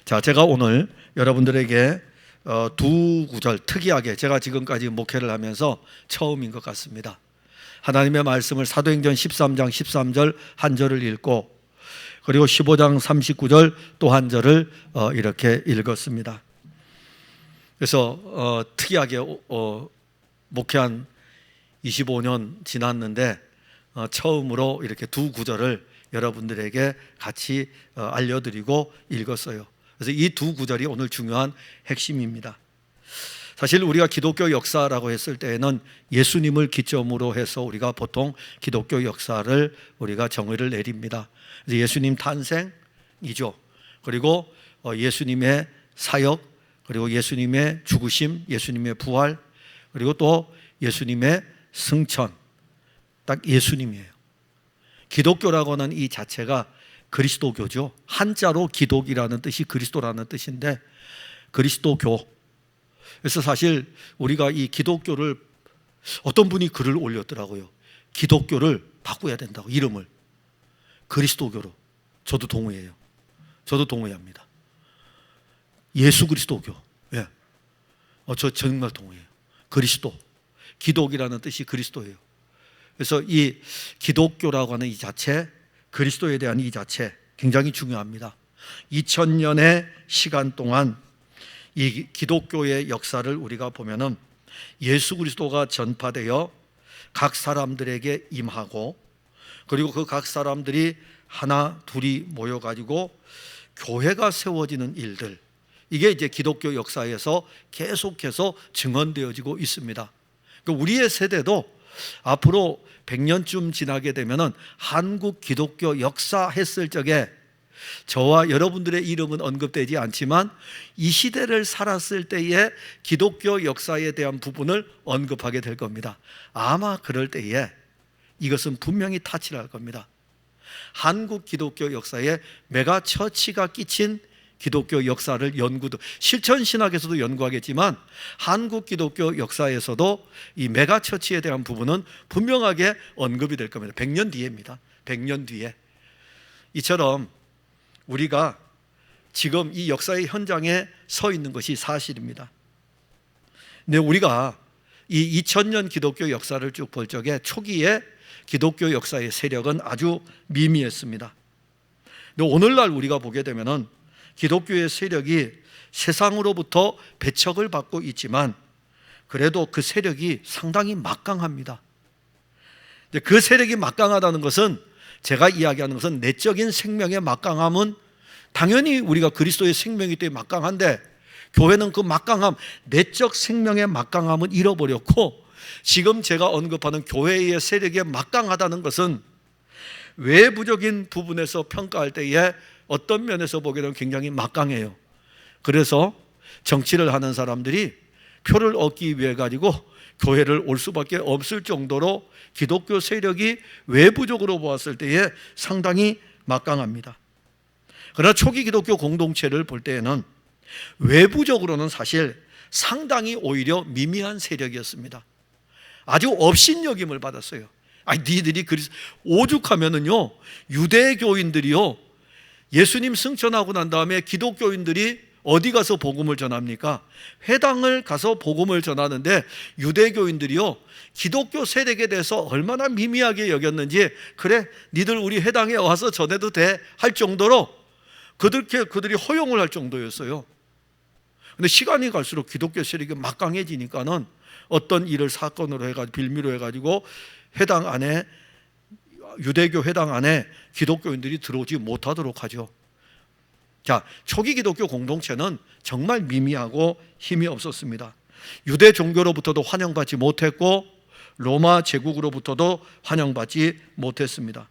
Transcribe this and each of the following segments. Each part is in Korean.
자, 제가 오늘 여러분들에게 두 구절, 특이하게 제가 지금까지 목회를 하면서 처음인 것 같습니다. 하나님의 말씀을 사도행전 13장 13절 한 절을 읽고, 그리고 15장 39절 또 한 절을 이렇게 읽었습니다. 그래서 특이하게 목회한 25년 지났는데 처음으로 이렇게 두 구절을 여러분들에게 같이 알려드리고 읽었어요. 그래서 이 두 구절이 오늘 중요한 핵심입니다. 사실 우리가 기독교 역사라고 했을 때에는 예수님을 기점으로 해서 우리가 보통 기독교 역사를 우리가 정의를 내립니다. 그래서 예수님 탄생이죠. 그리고 예수님의 사역, 그리고 예수님의 죽으심, 예수님의 부활, 그리고 또 예수님의 승천, 딱 예수님이에요. 기독교라고 하는 이 자체가 그리스도교죠. 한자로 기독이라는 뜻이 그리스도라는 뜻인데 그리스도교. 그래서 사실 우리가 이 기독교를, 어떤 분이 글을 올렸더라고요. 기독교를 바꿔야 된다고, 이름을 그리스도교로. 저도 동의해요. 저도 동의합니다. 예수 그리스도교. 예. 저 정말 동의해요. 그리스도, 기독이라는 뜻이 그리스도예요. 그래서 이 기독교라고 하는 이 자체, 그리스도에 대한 이 자체 굉장히 중요합니다. 2000년의 시간 동안 이 기독교의 역사를 우리가 보면은 예수 그리스도가 전파되어 각 사람들에게 임하고, 그리고 그 각 사람들이 하나 둘이 모여가지고 교회가 세워지는 일들, 이게 이제 기독교 역사에서 계속해서 증언되어지고 있습니다. 우리의 세대도 앞으로 100년쯤 지나게 되면은 한국 기독교 역사 했을 적에 저와 여러분들의 이름은 언급되지 않지만 이 시대를 살았을 때의 기독교 역사에 대한 부분을 언급하게 될 겁니다. 아마 그럴 때에 이것은 분명히 타치를 할 겁니다. 한국 기독교 역사에 메가처치가 끼친 기독교 역사를 연구도, 실천신학에서도 연구하겠지만 한국 기독교 역사에서도 이 메가처치에 대한 부분은 분명하게 언급이 될 겁니다. 100년 뒤에입니다. 100년 뒤에. 이처럼 우리가 지금 이 역사의 현장에 서 있는 것이 사실입니다. 근데 우리가 이 2000년 기독교 역사를 쭉 볼 적에 초기에 기독교 역사의 세력은 아주 미미했습니다. 근데 오늘날 우리가 보게 되면은 기독교의 세력이 세상으로부터 배척을 받고 있지만 그래도 그 세력이 상당히 막강합니다. 그 세력이 막강하다는 것은, 제가 이야기하는 것은 내적인 생명의 막강함은 당연히 우리가 그리스도의 생명이기 때문에 막강한데, 교회는 그 막강함, 내적 생명의 막강함은 잃어버렸고, 지금 제가 언급하는 교회의 세력이 막강하다는 것은 외부적인 부분에서 평가할 때에 어떤 면에서 보게 되면 굉장히 막강해요. 그래서 정치를 하는 사람들이 표를 얻기 위해 가지고 교회를 올 수밖에 없을 정도로 기독교 세력이 외부적으로 보았을 때에 상당히 막강합니다. 그러나 초기 기독교 공동체를 볼 때에는 외부적으로는 사실 상당히 오히려 미미한 세력이었습니다. 아주 업신여김을 받았어요. 니들이 오죽하면은요, 유대교인들이요, 예수님 승천하고 난 다음에 기독교인들이 어디 가서 복음을 전합니까? 회당을 가서 복음을 전하는데 유대교인들이요, 기독교 세력에 대해서 얼마나 미미하게 여겼는지, 그래 니들 우리 회당에 와서 전해도 돼 할 정도로 그들이 허용을 할 정도였어요. 근데 시간이 갈수록 기독교 세력이 막강해지니까는 어떤 일을 사건으로 해가지고 빌미로 해가지고 회당 안에, 유대교 회당 안에 기독교인들이 들어오지 못하도록 하죠. 자, 초기 기독교 공동체는 정말 미미하고 힘이 없었습니다. 유대 종교로부터도 환영받지 못했고 로마 제국으로부터도 환영받지 못했습니다.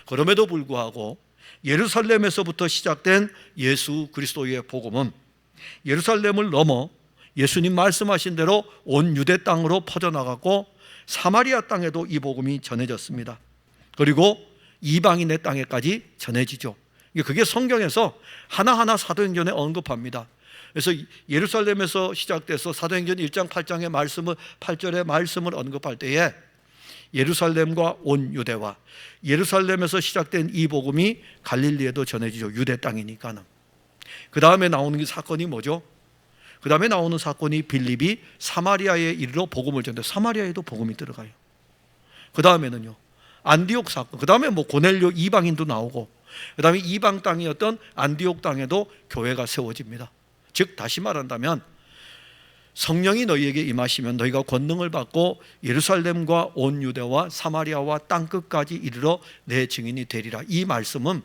그럼에도 불구하고 예루살렘에서부터 시작된 예수 그리스도의 복음은 예루살렘을 넘어 예수님 말씀하신 대로 온 유대 땅으로 퍼져나갔고 사마리아 땅에도 이 복음이 전해졌습니다. 그리고 이방인의 땅에까지 전해지죠. 그게 성경에서 하나하나 사도행전에 언급합니다. 그래서 예루살렘에서 시작돼서 사도행전 1장 8장의 말씀을, 8절의 말씀을 언급할 때에 예루살렘과 온 유대와 예루살렘에서 시작된 이 복음이 갈릴리에도 전해지죠. 유대 땅이니까는. 그 다음에 나오는 사건이 뭐죠? 그 다음에 나오는 사건이 빌립이 사마리아에 이르러 복음을 전하는데 사마리아에도 복음이 들어가요. 그 다음에는요, 안디옥 사건, 그 다음에 뭐 고넬료 이방인도 나오고, 그 다음에 이방 땅이었던 안디옥 땅에도 교회가 세워집니다. 즉 다시 말한다면 성령이 너희에게 임하시면 너희가 권능을 받고 예루살렘과 온 유대와 사마리아와 땅끝까지 이르러 내 증인이 되리라. 이 말씀은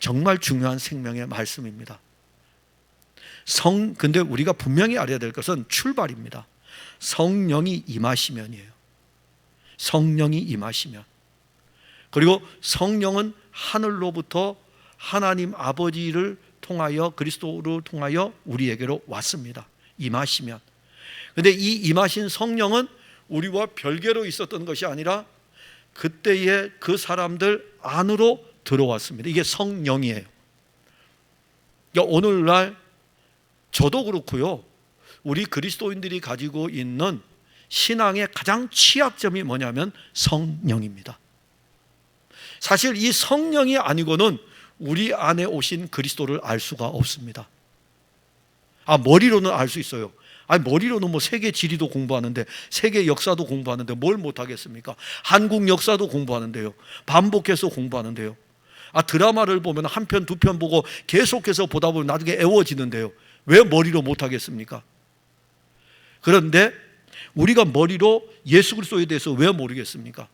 정말 중요한 생명의 말씀입니다. 근데 우리가 분명히 알아야 될 것은 출발입니다. 성령이 임하시면이에요. 성령이 임하시면. 그리고 성령은 하늘로부터 하나님 아버지를 통하여 그리스도를 통하여 우리에게로 왔습니다. 임하시면. 근데 이 임하신 성령은 우리와 별개로 있었던 것이 아니라 그때의 그 사람들 안으로 들어왔습니다. 이게 성령이에요. 그러니까 오늘날 저도 그렇고요, 우리 그리스도인들이 가지고 있는 신앙의 가장 취약점이 뭐냐면 성령입니다. 사실 이 성령이 아니고는 우리 안에 오신 그리스도를 알 수가 없습니다. 머리로는 알 수 있어요. 머리로는 뭐 세계 지리도 공부하는데, 세계 역사도 공부하는데 뭘 못하겠습니까? 한국 역사도 공부하는데요, 반복해서 공부하는데요, 드라마를 보면 한 편, 두 편 보고 계속해서 보다 보면 나중에 애워지는데요, 왜 머리로 못하겠습니까? 그런데 우리가 머리로 예수 그리스도에 대해서 왜 모르겠습니까?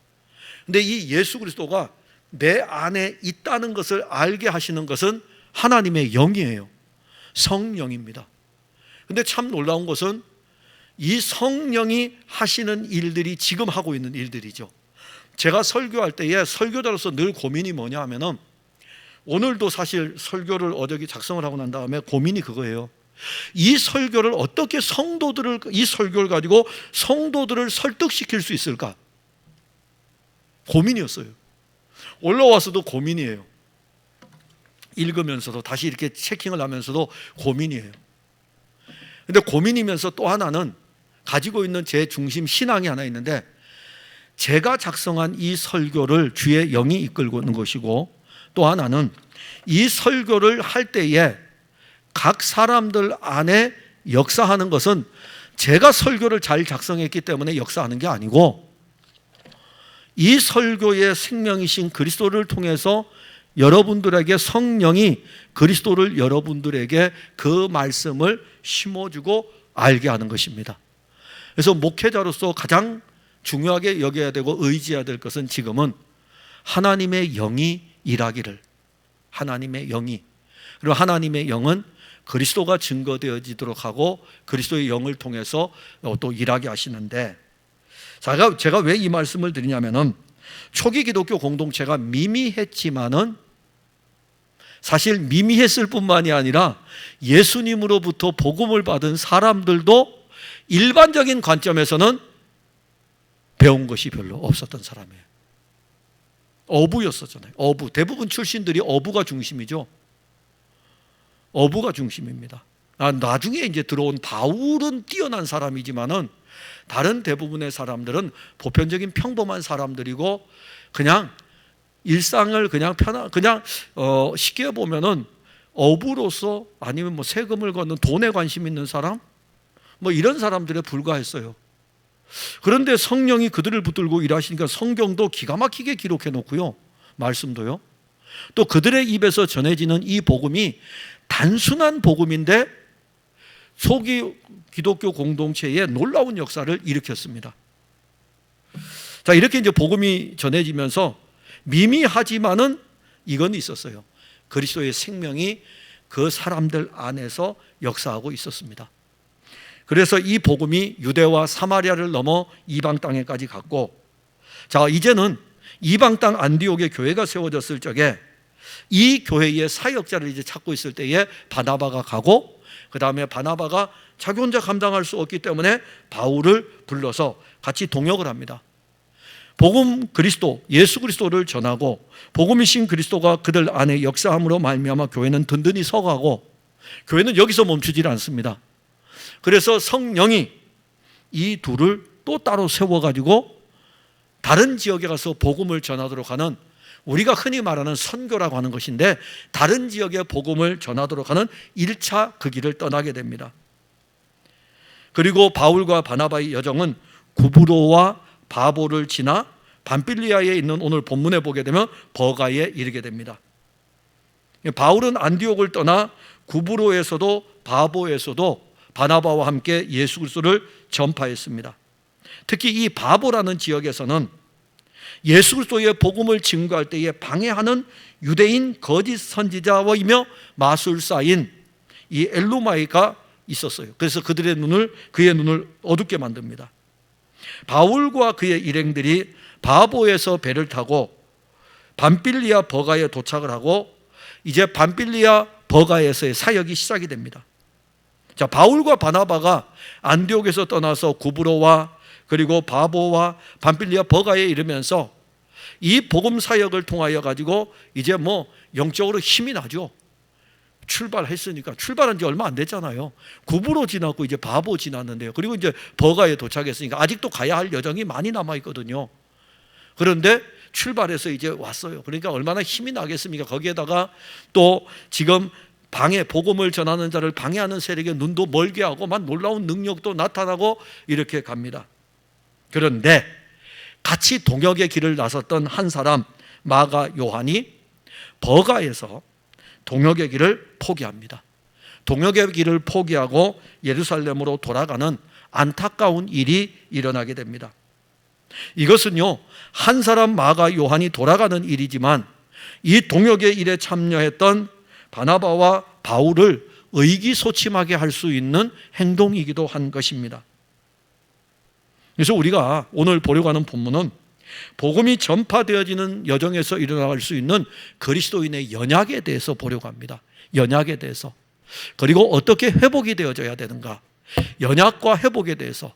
근데 이 예수 그리스도가 내 안에 있다는 것을 알게 하시는 것은 하나님의 영이에요. 성령입니다. 근데 참 놀라운 것은 이 성령이 하시는 일들이 지금 하고 있는 일들이죠. 제가 설교할 때에 설교자로서 늘 고민이 뭐냐 하면은, 오늘도 사실 설교를 어저께 작성을 하고 난 다음에 고민이 그거예요. 이 설교를 어떻게 이 설교를 가지고 성도들을 설득시킬 수 있을까? 고민이었어요. 올라와서도 고민이에요. 읽으면서도 다시 이렇게 체킹을 하면서도 고민이에요. 근데 고민이면서 또 하나는 가지고 있는 제 중심 신앙이 하나 있는데, 제가 작성한 이 설교를 주의 영이 이끌고 있는 것이고, 또 하나는 이 설교를 할 때에 각 사람들 안에 역사하는 것은 제가 설교를 잘 작성했기 때문에 역사하는 게 아니고, 이 설교의 생명이신 그리스도를 통해서 여러분들에게 성령이 그리스도를 여러분들에게 그 말씀을 심어주고 알게 하는 것입니다. 그래서 목회자로서 가장 중요하게 여겨야 되고 의지해야 될 것은 지금은 하나님의 영이 일하기를, 하나님의 영이, 그리고 하나님의 영은 그리스도가 증거되어지도록 하고 그리스도의 영을 통해서 또 일하게 하시는데, 제가 왜 이 말씀을 드리냐면은, 초기 기독교 공동체가 미미했지만은 사실 미미했을 뿐만이 아니라 예수님으로부터 복음을 받은 사람들도 일반적인 관점에서는 배운 것이 별로 없었던 사람이에요. 어부였었잖아요. 어부. 대부분 출신들이 어부가 중심이죠. 어부가 중심입니다. 나중에 이제 들어온 바울은 뛰어난 사람이지만은 다른 대부분의 사람들은 보편적인 평범한 사람들이고, 그냥 일상을 그냥 쉽게 보면은 어부로서, 아니면 뭐 세금을 걷는 돈에 관심 있는 사람, 뭐 이런 사람들에 불과했어요. 그런데 성령이 그들을 붙들고 일하시니까 성경도 기가 막히게 기록해 놓고요, 말씀도요, 또 그들의 입에서 전해지는 이 복음이 단순한 복음인데 초기 기독교 공동체에 놀라운 역사를 일으켰습니다. 자, 이렇게 이제 복음이 전해지면서 미미하지만은 이건 있었어요. 그리스도의 생명이 그 사람들 안에서 역사하고 있었습니다. 그래서 이 복음이 유대와 사마리아를 넘어 이방 땅에까지 갔고, 자, 이제는 이방 땅 안디옥에 교회가 세워졌을 적에 이 교회의 사역자를 이제 찾고 있을 때에 바나바가 가고, 그 다음에 바나바가 자기 혼자 감당할 수 없기 때문에 바울을 불러서 같이 동역을 합니다. 복음 그리스도, 예수 그리스도를 전하고 복음이신 그리스도가 그들 안에 역사함으로 말미암아 교회는 든든히 서가고, 교회는 여기서 멈추질 않습니다. 그래서 성령이 이 둘을 또 따로 세워가지고 다른 지역에 가서 복음을 전하도록 하는, 우리가 흔히 말하는 선교라고 하는 것인데, 다른 지역에 복음을 전하도록 하는 1차 그 길을 떠나게 됩니다. 그리고 바울과 바나바의 여정은 구브로와 바보를 지나 밤빌리아에 있는 오늘 본문에 보게 되면 버가에 이르게 됩니다. 바울은 안디옥을 떠나 구브로에서도 바보에서도 바나바와 함께 예수 그리스도를 전파했습니다. 특히 이 바보라는 지역에서는 예수 그리스도의 복음을 증거할 때에 방해하는 유대인 거짓 선지자이며 마술사인 이 엘루마이가 있었어요. 그래서 그의 눈을 어둡게 만듭니다. 바울과 그의 일행들이 바보에서 배를 타고 밤빌리아 버가에 도착을 하고 이제 밤빌리아 버가에서의 사역이 시작이 됩니다. 자, 바울과 바나바가 안디옥에서 떠나서 구브로와 그리고 바보와 밤빌리아 버가에 이르면서 이 복음 사역을 통하여 가지고 이제 영적으로 힘이 나죠. 출발했으니까. 출발한 지 얼마 안 됐잖아요. 구브로 지났고 이제 바보 지났는데요. 그리고 이제 버가에 도착했으니까 아직도 가야 할 여정이 많이 남아 있거든요. 그런데 출발해서 이제 왔어요. 그러니까 얼마나 힘이 나겠습니까? 거기에다가 또 지금 복음을 전하는 자를 방해하는 세력의 눈도 멀게 하고 막 놀라운 능력도 나타나고 이렇게 갑니다. 그런데 같이 동역의 길을 나섰던 한 사람 마가 요한이 버가에서 동역의 길을 포기합니다. 동역의 길을 포기하고 예루살렘으로 돌아가는 안타까운 일이 일어나게 됩니다. 이것은요, 한 사람 마가 요한이 돌아가는 일이지만 이 동역의 일에 참여했던 바나바와 바울을 의기소침하게 할 수 있는 행동이기도 한 것입니다. 그래서 우리가 오늘 보려고 하는 본문은 복음이 전파되어지는 여정에서 일어날 수 있는 그리스도인의 연약에 대해서 보려고 합니다. 연약에 대해서. 그리고 어떻게 회복이 되어져야 되는가. 연약과 회복에 대해서.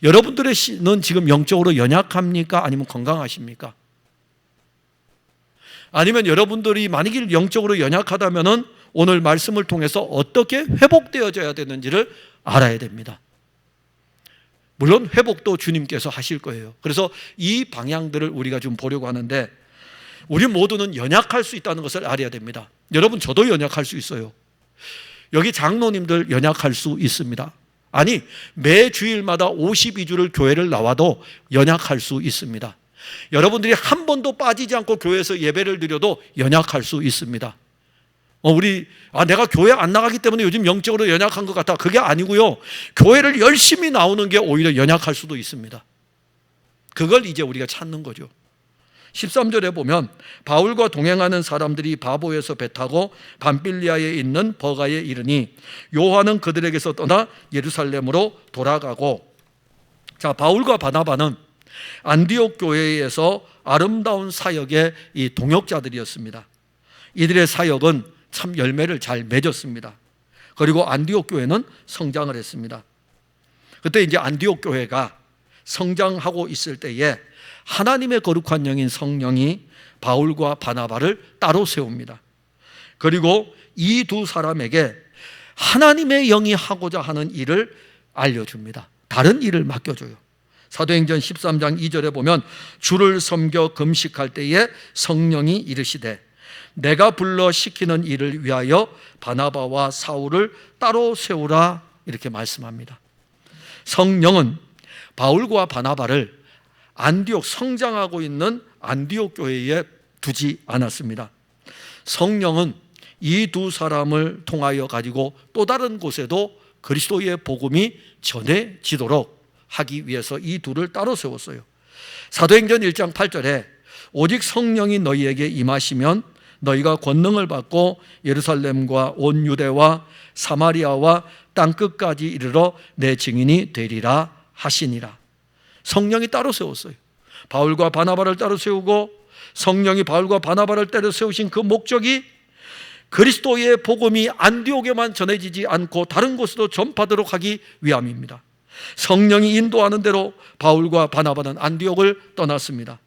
여러분들은 지금 영적으로 연약합니까? 아니면 건강하십니까? 아니면 여러분들이 만약에 영적으로 연약하다면 오늘 말씀을 통해서 어떻게 회복되어져야 되는지를 알아야 됩니다. 물론 회복도 주님께서 하실 거예요. 그래서 이 방향들을 우리가 좀 보려고 하는데, 우리 모두는 연약할 수 있다는 것을 알아야 됩니다. 여러분, 저도 연약할 수 있어요. 여기 장로님들 연약할 수 있습니다. 아니, 매 주일마다 52주를 교회를 나와도 연약할 수 있습니다. 여러분들이 한 번도 빠지지 않고 교회에서 예배를 드려도 연약할 수 있습니다. 내가 교회 안 나가기 때문에 요즘 영적으로 연약한 것 같아. 그게 아니고요, 교회를 열심히 나오는 게 오히려 연약할 수도 있습니다. 그걸 이제 우리가 찾는 거죠. 13절에 보면 바울과 동행하는 사람들이 바보에서 배 타고 밤빌리아에 있는 버가에 이르니 요한은 그들에게서 떠나 예루살렘으로 돌아가고. 자, 바울과 바나바는 안디옥 교회에서 아름다운 사역의 이 동역자들이었습니다. 이들의 사역은 참 열매를 잘 맺었습니다. 그리고 안디옥 교회는 성장을 했습니다. 그때 이제 안디옥 교회가 성장하고 있을 때에 하나님의 거룩한 영인 성령이 바울과 바나바를 따로 세웁니다. 그리고 이 두 사람에게 하나님의 영이 하고자 하는 일을 알려줍니다. 다른 일을 맡겨줘요. 사도행전 13장 2절에 보면 주를 섬겨 금식할 때에 성령이 이르시되 내가 불러 시키는 일을 위하여 바나바와 사울을 따로 세우라, 이렇게 말씀합니다. 성령은 바울과 바나바를 안디옥, 성장하고 있는 안디옥 교회에 두지 않았습니다. 성령은 이 두 사람을 통하여 가지고 또 다른 곳에도 그리스도의 복음이 전해지도록 하기 위해서 이 둘을 따로 세웠어요. 사도행전 1장 8절에 오직 성령이 너희에게 임하시면 너희가 권능을 받고 예루살렘과 온 유대와 사마리아와 땅끝까지 이르러 내 증인이 되리라 하시니라. 성령이 따로 세웠어요. 바울과 바나바를 따로 세우고, 성령이 바울과 바나바를 따로 세우신 그 목적이 그리스도의 복음이 안디옥에만 전해지지 않고 다른 곳으로 전파되도록 하기 위함입니다. 성령이 인도하는 대로 바울과 바나바는 안디옥을 떠났습니다.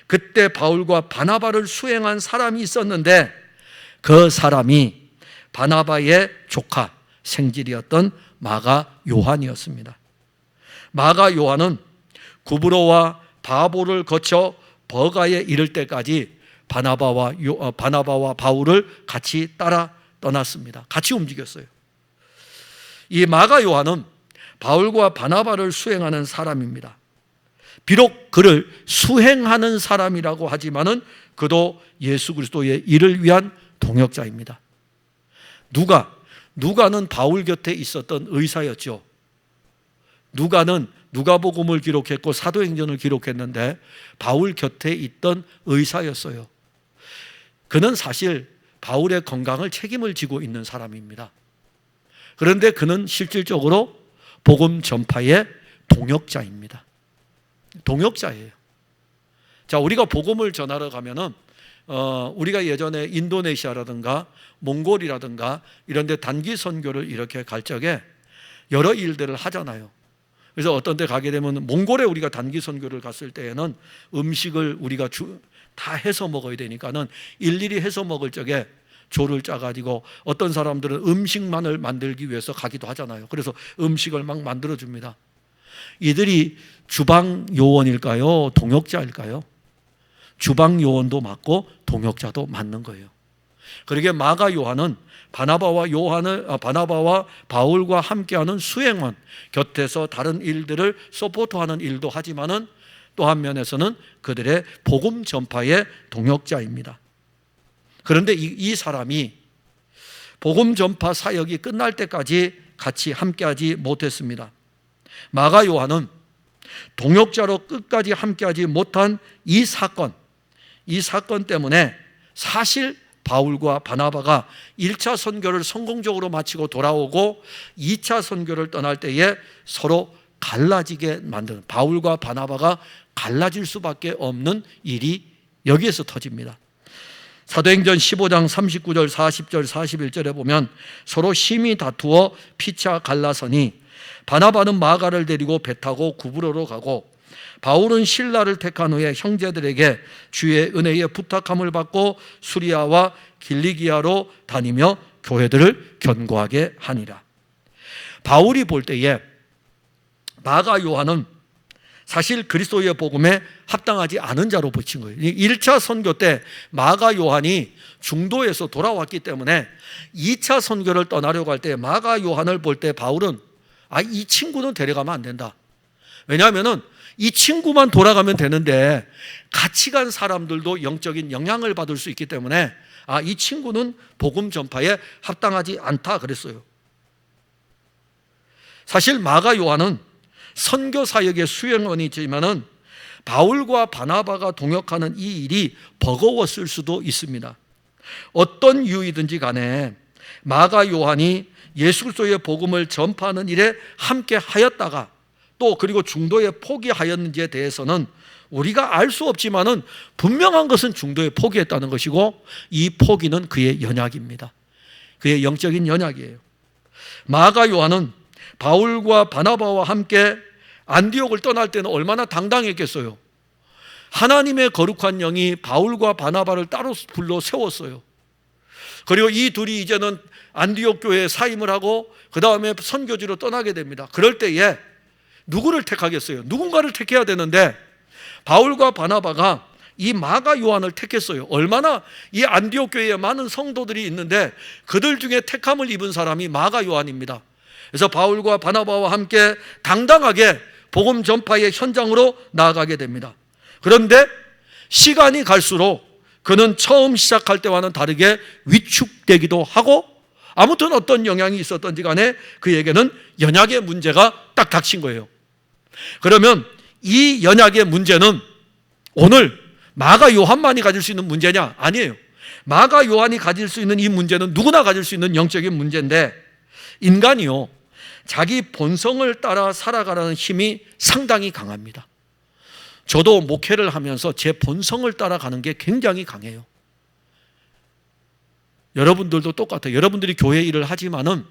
그때 바울과 바나바를 수행한 사람이 있었는데 그 사람이 바나바의 조카, 생질이었던 마가 요한이었습니다. 마가 요한은 구브로와 바보를 거쳐 버가에 이를 때까지 바나바와 바울을 같이 따라 떠났습니다. 같이 움직였어요. 이 마가 요한은 바울과 바나바를 수행하는 사람입니다. 비록 그를 수행하는 사람이라고 하지만은 그도 예수 그리스도의 일을 위한 동역자입니다. 누가는 바울 곁에 있었던 의사였죠. 누가는 누가복음을 기록했고 사도행전을 기록했는데 바울 곁에 있던 의사였어요. 그는 사실 바울의 건강을 책임을 지고 있는 사람입니다. 그런데 그는 실질적으로 복음 전파의 동역자입니다. 동역자예요. 자, 우리가 복음을 전하러 가면은 우리가 예전에 인도네시아라든가 몽골이라든가 이런 데 단기 선교를 이렇게 갈 적에 여러 일들을 하잖아요. 그래서 어떤 데 가게 되면 몽골에 우리가 단기 선교를 갔을 때에는 음식을 우리가 다 해서 먹어야 되니까는 일일이 해서 먹을 적에 조를 짜가지고 어떤 사람들은 음식만을 만들기 위해서 가기도 하잖아요. 그래서 음식을 막 만들어줍니다. 이들이 주방 요원일까요? 동역자일까요? 주방 요원도 맞고 동역자도 맞는 거예요. 그러게 마가 요한은 바나바와 바울과 함께하는 수행원, 곁에서 다른 일들을 서포트하는 일도 하지만은 또 한 면에서는 그들의 복음 전파의 동역자입니다. 그런데 이 사람이 복음 전파 사역이 끝날 때까지 같이 함께하지 못했습니다. 마가 요한은 동역자로 끝까지 함께하지 못한 이 사건 때문에 사실 바울과 바나바가 1차 선교를 성공적으로 마치고 돌아오고 2차 선교를 떠날 때에 서로 갈라지게 만드는, 바울과 바나바가 갈라질 수밖에 없는 일이 여기에서 터집니다. 사도행전 15장 39절 40절 41절에 보면 서로 심히 다투어 피차 갈라서니 바나바는 마가를 데리고 배 타고 구브로로 가고 바울은 실라를 택한 후에 형제들에게 주의 은혜에 부탁함을 받고 수리아와 길리기아로 다니며 교회들을 견고하게 하니라. 바울이 볼 때에 마가 요한은 사실 그리스도의 복음에 합당하지 않은 자로 비친 거예요. 1차 선교 때 마가 요한이 중도에서 돌아왔기 때문에 2차 선교를 떠나려고 할 때 마가 요한을 볼 때 바울은 이 친구는 데려가면 안 된다. 왜냐하면 이 친구만 돌아가면 되는데 같이 간 사람들도 영적인 영향을 받을 수 있기 때문에 이 친구는 복음 전파에 합당하지 않다 그랬어요. 사실 마가 요한은 선교 사역의 수행원이지만은 바울과 바나바가 동역하는 이 일이 버거웠을 수도 있습니다. 어떤 이유이든지 간에 마가 요한이 예수 그리스도의 복음을 전파하는 일에 함께 하였다가 또 그리고 중도에 포기하였는지에 대해서는 우리가 알 수 없지만은 분명한 것은 중도에 포기했다는 것이고 이 포기는 그의 연약입니다. 그의 영적인 연약이에요. 마가 요한은 바울과 바나바와 함께 안디옥을 떠날 때는 얼마나 당당했겠어요. 하나님의 거룩한 영이 바울과 바나바를 따로 불러 세웠어요. 그리고 이 둘이 이제는 안디옥 교회에 사임을 하고 그 다음에 선교지로 떠나게 됩니다. 그럴 때에 누구를 택하겠어요? 누군가를 택해야 되는데 바울과 바나바가 이 마가 요한을 택했어요. 얼마나 이 안디옥 교회에 많은 성도들이 있는데 그들 중에 택함을 입은 사람이 마가 요한입니다. 그래서 바울과 바나바와 함께 당당하게 복음 전파의 현장으로 나아가게 됩니다. 그런데 시간이 갈수록 그는 처음 시작할 때와는 다르게 위축되기도 하고 아무튼 어떤 영향이 있었던지 간에 그에게는 연약의 문제가 딱 닥친 거예요. 그러면 이 연약의 문제는 오늘 마가 요한만이 가질 수 있는 문제냐? 아니에요. 마가 요한이 가질 수 있는 이 문제는 누구나 가질 수 있는 영적인 문제인데 인간이요, 자기 본성을 따라 살아가라는 힘이 상당히 강합니다. 저도 목회를 하면서 제 본성을 따라가는 게 굉장히 강해요. 여러분들도 똑같아요. 여러분들이 교회 일을 하지만은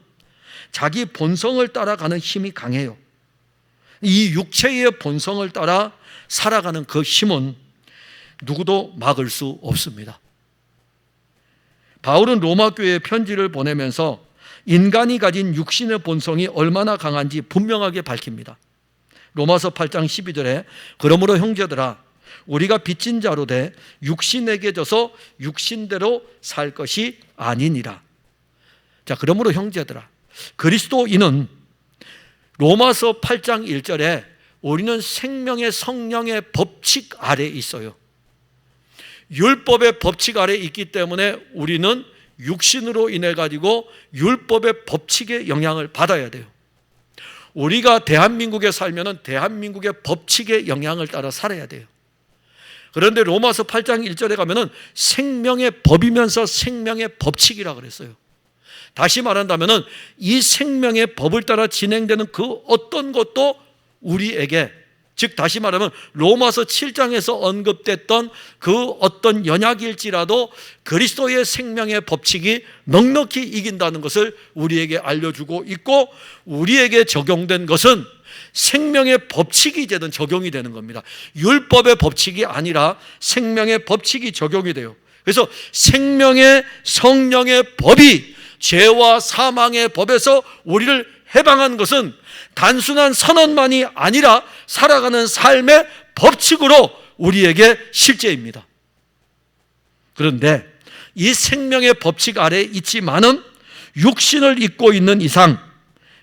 자기 본성을 따라가는 힘이 강해요. 이 육체의 본성을 따라 살아가는 그 힘은 누구도 막을 수 없습니다. 바울은 로마 교회에 편지를 보내면서 인간이 가진 육신의 본성이 얼마나 강한지 분명하게 밝힙니다. 로마서 8장 12절에 그러므로 형제들아 우리가 빚진 자로 돼 육신에게 져서 육신대로 살 것이 아니니라. 자, 그러므로 형제들아, 그리스도인은 로마서 8장 1절에 우리는 생명의 성령의 법칙 아래에 있어요. 율법의 법칙 아래에 있기 때문에 우리는 육신으로 인해 가지고 율법의 법칙의 영향을 받아야 돼요. 우리가 대한민국에 살면은 대한민국의 법칙의 영향을 따라 살아야 돼요. 그런데 로마서 8장 1절에 가면은 생명의 법이면서 생명의 법칙이라 그랬어요. 다시 말한다면은 이 생명의 법을 따라 진행되는 그 어떤 것도 우리에게, 즉 다시 말하면 로마서 7장에서 언급됐던 그 어떤 연약일지라도 그리스도의 생명의 법칙이 넉넉히 이긴다는 것을 우리에게 알려주고 있고, 우리에게 적용된 것은 생명의 법칙이 이제는 적용이 되는 겁니다. 율법의 법칙이 아니라 생명의 법칙이 적용이 돼요. 그래서 생명의 성령의 법이 죄와 사망의 법에서 우리를 해방한 것은 단순한 선언만이 아니라 살아가는 삶의 법칙으로 우리에게 실제입니다. 그런데 이 생명의 법칙 아래에 있지만은 육신을 입고 있는 이상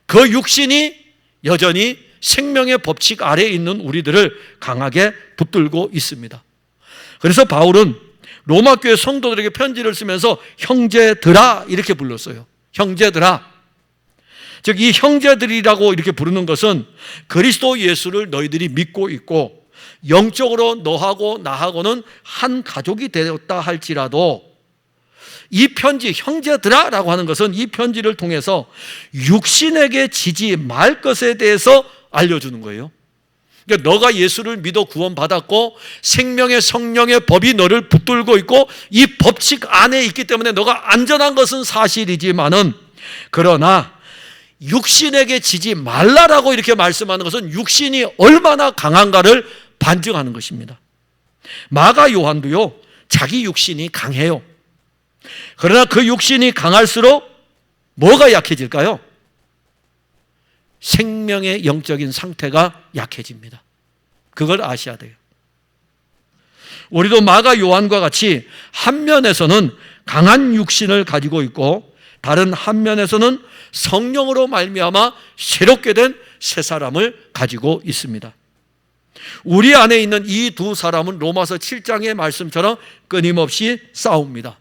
그 육신이 여전히 생명의 법칙 아래에 있는 우리들을 강하게 붙들고 있습니다. 그래서 바울은 로마 교회 성도들에게 편지를 쓰면서 형제들아 이렇게 불렀어요. 형제들아. 즉 이 형제들이라고 이렇게 부르는 것은 그리스도 예수를 너희들이 믿고 있고 영적으로 너하고 나하고는 한 가족이 되었다 할지라도 이 편지 형제들아라고 하는 것은 이 편지를 통해서 육신에게 지지 말 것에 대해서 알려주는 거예요. 그러니까 너가 예수를 믿어 구원받았고 생명의 성령의 법이 너를 붙들고 있고 이 법칙 안에 있기 때문에 너가 안전한 것은 사실이지만은, 그러나 육신에게 지지 말라라고 이렇게 말씀하는 것은 육신이 얼마나 강한가를 반증하는 것입니다. 마가 요한도요 자기 육신이 강해요. 그러나 그 육신이 강할수록 뭐가 약해질까요? 생명의 영적인 상태가 약해집니다. 그걸 아셔야 돼요. 우리도 마가 요한과 같이 한 면에서는 강한 육신을 가지고 있고 다른 한 면에서는 성령으로 말미암아 새롭게 된 새 사람을 가지고 있습니다. 우리 안에 있는 이 두 사람은 로마서 7장의 말씀처럼 끊임없이 싸웁니다.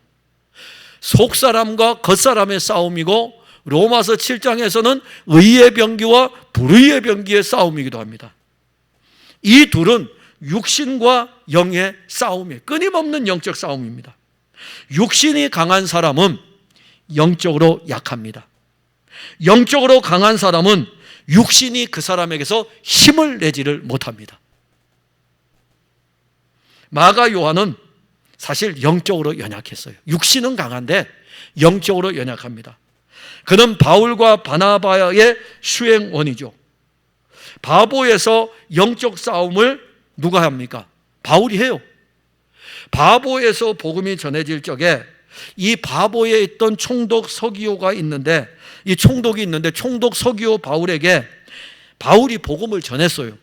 속사람과 겉사람의 싸움이고 로마서 7장에서는 의의 병기와 불의의 병기의 싸움이기도 합니다. 이 둘은 육신과 영의 싸움이에요. 끊임없는 영적 싸움입니다. 육신이 강한 사람은 영적으로 약합니다. 영적으로 강한 사람은 육신이 그 사람에게서 힘을 내지를 못합니다. 마가 요한은 사실 영적으로 연약했어요. 육신은 강한데 영적으로 연약합니다. 그는 바울과 바나바의 수행원이죠. 바보에서 영적 싸움을 누가 합니까? 바울이 해요. 바보에서 복음이 전해질 적에 이 바보에 있던 총독 서기오가 있는데, 이 총독이 있는데 총독 서기오 바울에게 바울이 복음을 전했어요.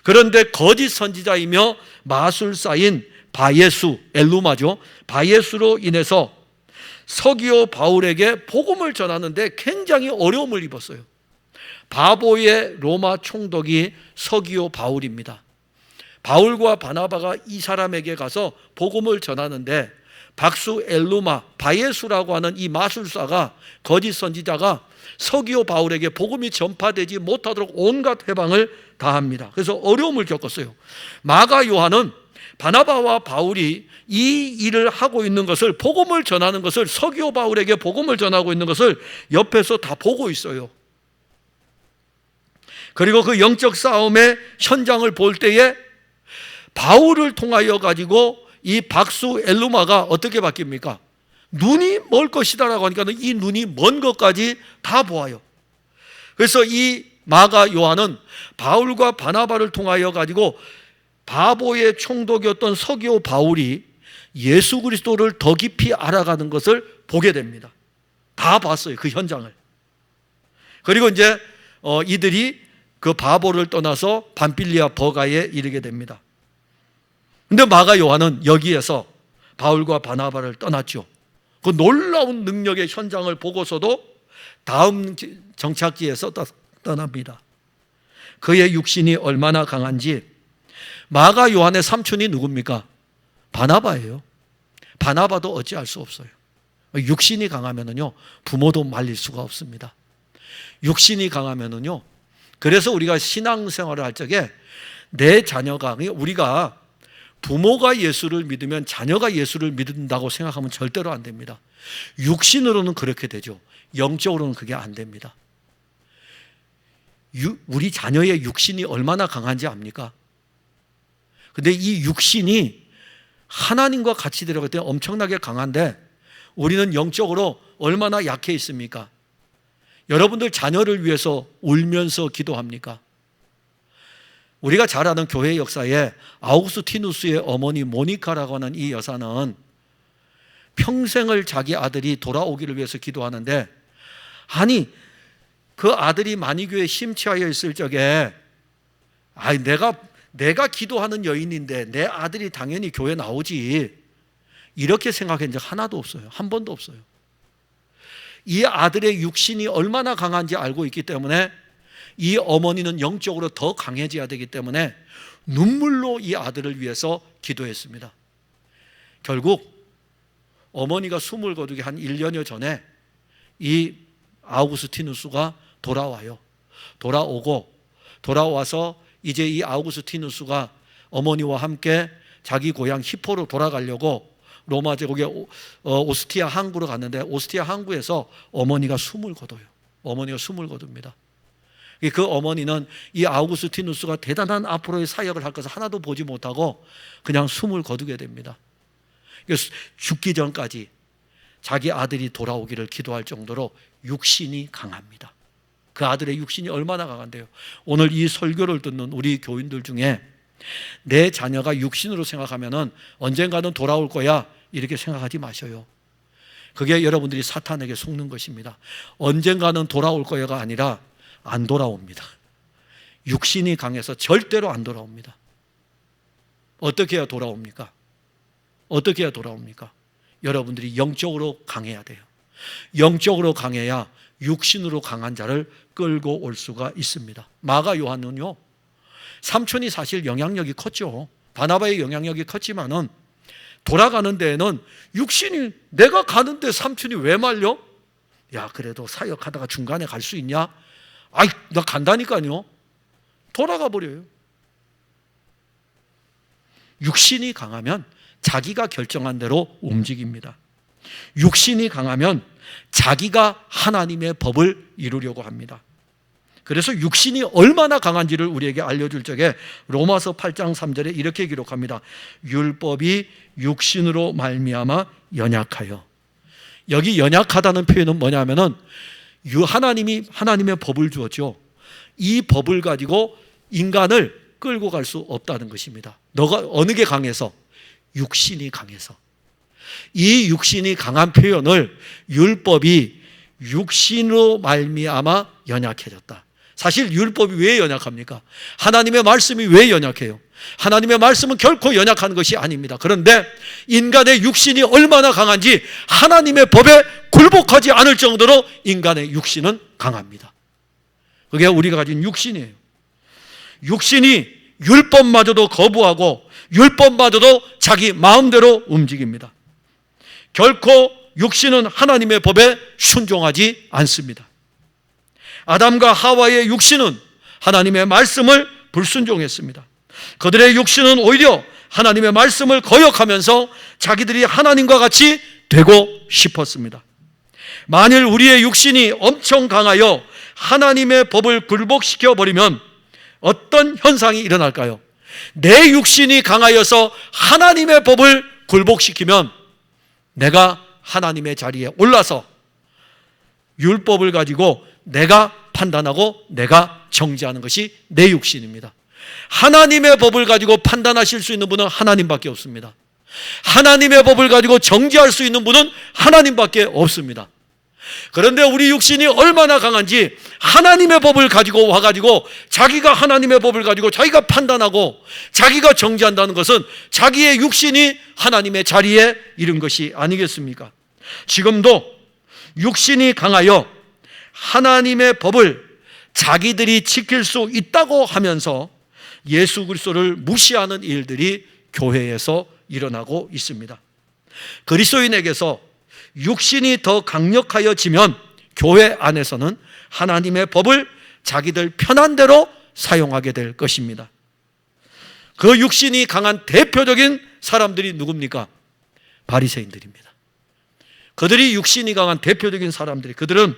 그런데 거짓 선지자이며 마술사인 바예수, 엘루마죠. 바예수로 인해서 서기오 바울에게 복음을 전하는데 굉장히 어려움을 입었어요. 바보의 로마 총독이 서기오 바울입니다. 바울과 바나바가 이 사람에게 가서 복음을 전하는데 박수 엘루마, 바예수라고 하는 이 마술사가, 거짓 선지자가 서기오 바울에게 복음이 전파되지 못하도록 온갖 해방을 다합니다. 그래서 어려움을 겪었어요. 마가 요한은 바나바와 바울이 이 일을 하고 있는 것을, 복음을 전하는 것을, 서기오 바울에게 복음을 전하고 있는 것을 옆에서 다 보고 있어요. 그리고 그 영적 싸움의 현장을 볼 때에 바울을 통하여 가지고 이 박수 엘루마가 어떻게 바뀝니까? 눈이 멀 것이다라고 하니까 이 눈이 먼 것까지 다 보아요. 그래서 이 마가 요한은 바울과 바나바를 통하여 가지고 바보의 총독이었던 서기오 바울이 예수 그리스도를 더 깊이 알아가는 것을 보게 됩니다. 다 봤어요, 그 현장을. 그리고 이제 이들이 그 바보를 떠나서 밤빌리아 버가에 이르게 됩니다. 근데 마가 요한은 여기에서 바울과 바나바를 떠났죠. 그 놀라운 능력의 현장을 보고서도 다음 정착지에서 떠납니다. 그의 육신이 얼마나 강한지, 마가 요한의 삼촌이 누굽니까? 바나바예요. 바나바도 어찌할 수 없어요. 육신이 강하면은요, 부모도 말릴 수가 없습니다. 육신이 강하면은요, 그래서 우리가 신앙생활을 할 적에 내 자녀가, 우리가 부모가 예수를 믿으면 자녀가 예수를 믿는다고 생각하면 절대로 안 됩니다. 육신으로는 그렇게 되죠. 영적으로는 그게 안 됩니다. 우리 자녀의 육신이 얼마나 강한지 압니까? 근데 이 육신이 하나님과 같이 들어갈 때 엄청나게 강한데 우리는 영적으로 얼마나 약해 있습니까? 여러분들 자녀를 위해서 울면서 기도합니까? 우리가 잘 아는 교회 역사에 아우구스티누스의 어머니 모니카라고 하는 이 여사는 평생을 자기 아들이 돌아오기를 위해서 기도하는데, 아니 그 아들이 만이교에 심취하여 있을 적에 내가 기도하는 여인인데 내 아들이 당연히 교회 나오지, 이렇게 생각한 적 하나도 없어요. 한 번도 없어요. 이 아들의 육신이 얼마나 강한지 알고 있기 때문에 이 어머니는 영적으로 더 강해져야 되기 때문에 눈물로 이 아들을 위해서 기도했습니다. 결국 어머니가 숨을 거두기 한 1년여 전에 이 아우구스티누스가 돌아와요. 돌아와서 이제 이 아우구스티누스가 어머니와 함께 자기 고향 히포로 돌아가려고 로마 제국의 오스티아 항구로 갔는데, 오스티아 항구에서 어머니가 숨을 거둬요. 어머니가 숨을 거둡니다. 그 어머니는 이 아우구스티누스가 대단한 앞으로의 사역을 할 것을 하나도 보지 못하고 그냥 숨을 거두게 됩니다. 죽기 전까지 자기 아들이 돌아오기를 기도할 정도로 육신이 강합니다. 그 아들의 육신이 얼마나 강한데요. 오늘 이 설교를 듣는 우리 교인들 중에 내 자녀가 육신으로 생각하면은 언젠가는 돌아올 거야, 이렇게 생각하지 마셔요. 그게 여러분들이 사탄에게 속는 것입니다. 언젠가는 돌아올 거야가 아니라 안 돌아옵니다. 육신이 강해서 절대로 안 돌아옵니다. 어떻게 해야 돌아옵니까? 어떻게 해야 돌아옵니까? 여러분들이 영적으로 강해야 돼요. 영적으로 강해야 육신으로 강한 자를 끌고 올 수가 있습니다. 마가 요한은요, 삼촌이 사실 영향력이 컸죠. 바나바의 영향력이 컸지만은 돌아가는 데에는 육신이, 내가 가는데 삼촌이 왜 말려? 야, 그래도 사역하다가 중간에 갈 수 있냐? 아이, 나 간다니까요. 돌아가 버려요. 육신이 강하면 자기가 결정한 대로 움직입니다. 육신이 강하면 자기가 하나님의 법을 이루려고 합니다. 그래서 육신이 얼마나 강한지를 우리에게 알려줄 적에 로마서 8장 3절에 이렇게 기록합니다. 율법이 육신으로 말미암아 연약하여. 여기 연약하다는 표현은 뭐냐면은 하나님이 하나님의 법을 주었죠. 이 법을 가지고 인간을 끌고 갈 수 없다는 것입니다. 너가 어느 게 강해서? 육신이 강해서. 이 육신이 강한 표현을 율법이 육신으로 말미암아 연약해졌다. 사실 율법이 왜 연약합니까? 하나님의 말씀이 왜 연약해요? 하나님의 말씀은 결코 연약한 것이 아닙니다. 그런데 인간의 육신이 얼마나 강한지 하나님의 법에 굴복하지 않을 정도로 인간의 육신은 강합니다. 그게 우리가 가진 육신이에요. 육신이 율법마저도 거부하고 율법마저도 자기 마음대로 움직입니다. 결코 육신은 하나님의 법에 순종하지 않습니다. 아담과 하와의 육신은 하나님의 말씀을 불순종했습니다. 그들의 육신은 오히려 하나님의 말씀을 거역하면서 자기들이 하나님과 같이 되고 싶었습니다. 만일 우리의 육신이 엄청 강하여 하나님의 법을 굴복시켜 버리면 어떤 현상이 일어날까요? 내 육신이 강하여서 하나님의 법을 굴복시키면 내가 하나님의 자리에 올라서 율법을 가지고 내가 판단하고 내가 정죄하는 것이 내 육신입니다. 하나님의 법을 가지고 판단하실 수 있는 분은 하나님밖에 없습니다. 하나님의 법을 가지고 정죄할 수 있는 분은 하나님밖에 없습니다. 그런데 우리 육신이 얼마나 강한지 하나님의 법을 가지고 와가지고 자기가 하나님의 법을 가지고 자기가 판단하고 자기가 정죄한다는 것은 자기의 육신이 하나님의 자리에 이른 것이 아니겠습니까? 지금도 육신이 강하여 하나님의 법을 자기들이 지킬 수 있다고 하면서 예수 그리스도를 무시하는 일들이 교회에서 일어나고 있습니다. 그리스도인에게서 육신이 더 강력하여지면 교회 안에서는 하나님의 법을 자기들 편한 대로 사용하게 될 것입니다. 그 육신이 강한 대표적인 사람들이 누굽니까? 바리새인들입니다. 그들이 육신이 강한 대표적인 사람들이, 그들은